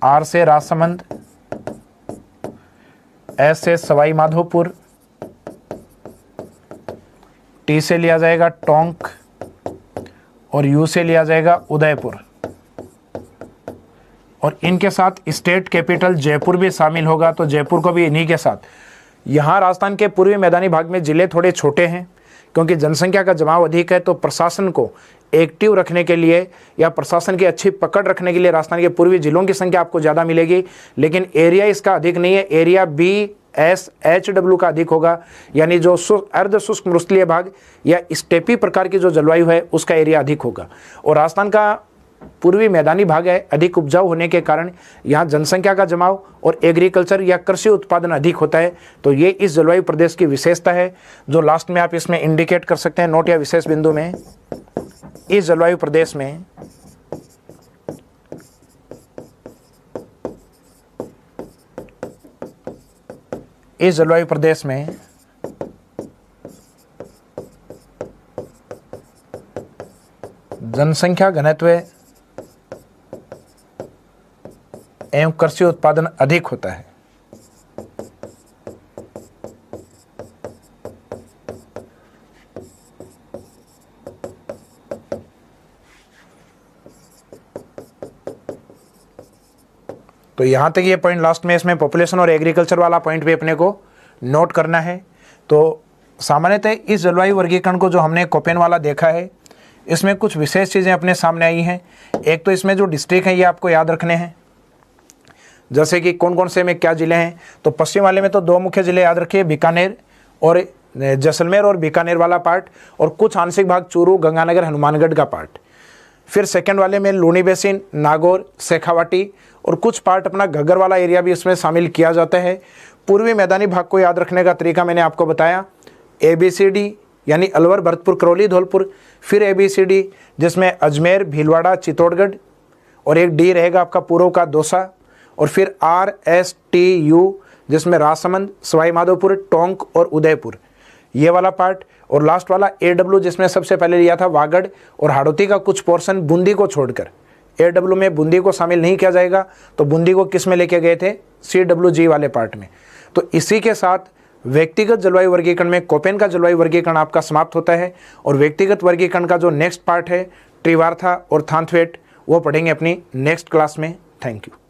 R से राजसमंद, S से सवाई माधोपुर, T से लिया जाएगा टोंक और U से लिया जाएगा उदयपुर। और इनके साथ स्टेट कैपिटल जयपुर भी शामिल होगा, तो जयपुर को भी इन्हीं के साथ। यहाँ राजस्थान के पूर्वी मैदानी भाग में जिले थोड़े छोटे हैं क्योंकि जनसंख्या का जमाव अधिक है, तो प्रशासन को एक्टिव रखने के लिए या प्रशासन की अच्छी पकड़ रखने के लिए राजस्थान के पूर्वी जिलों की संख्या आपको ज़्यादा मिलेगी, लेकिन एरिया इसका अधिक नहीं है। एरिया BSHW का अधिक होगा, यानी जो अर्ध शुष्क मरुस्थलीय भाग या स्टेपी प्रकार की जो जलवायु है उसका एरिया अधिक होगा। और राजस्थान का पूर्वी मैदानी भाग है, अधिक उपजाऊ होने के कारण यहाँ जनसंख्या का जमाव और एग्रीकल्चर या कृषि उत्पादन अधिक होता है। तो ये इस जलवायु प्रदेश की विशेषता है जो लास्ट में आप इसमें इंडिकेट कर सकते हैं नोट या विशेष बिंदु में। इस जलवायु प्रदेश में जनसंख्या घनत्व एवं कृषि उत्पादन अधिक होता है। तो यहां तक ये पॉइंट लास्ट में, इसमें पॉपुलेशन और एग्रीकल्चर वाला पॉइंट भी अपने को नोट करना है। तो सामान्यतः इस जलवायु वर्गीकरण को जो हमने कोपेन वाला देखा है, इसमें कुछ विशेष चीज़ें अपने सामने आई हैं। एक तो इसमें जो डिस्ट्रिक्ट हैं ये आपको याद रखने हैं, जैसे कि कौन कौन से में क्या ज़िले हैं। तो पश्चिम वाले में तो 2 मुख्य ज़िले याद रखिए, बीकानेर और जैसलमेर और बीकानेर वाला पार्ट, और कुछ आंशिक भाग चूरू, गंगानगर, हनुमानगढ़ का पार्ट। फिर सेकंड वाले में लूनी बेसिन, नागौर, शेखावाटी और कुछ पार्ट अपना घग्गर वाला एरिया भी इसमें शामिल किया जाता है। पूर्वी मैदानी भाग को याद रखने का तरीका मैंने आपको बताया, ABCD यानी अलवर, भरतपुर, करौली, धौलपुर। फिर ABCD जिसमें अजमेर, भीलवाड़ा, चित्तौड़गढ़, और एक D रहेगा आपका पूर्व का दौसा। और फिर RSTU जिसमें राजसमंद, सवाई माधोपुर, टोंक और उदयपुर, ये वाला पार्ट। और लास्ट वाला AW जिसमें सबसे पहले लिया था वागड़ और हाड़ौती का कुछ पोर्शन, बूंदी को छोड़कर। AW में बूंदी को शामिल नहीं किया जाएगा, तो बूंदी को किस में लेके गए थे, CWG वाले पार्ट में। तो इसी के साथ व्यक्तिगत जलवायु वर्गीकरण में कोपेन का जलवायु वर्गीकरण आपका समाप्त होता है। और व्यक्तिगत वर्गीकरण का जो नेक्स्ट पार्ट है, ट्रिवार्था और थानथवेट, वो पढ़ेंगे अपनी नेक्स्ट क्लास में। Thank you.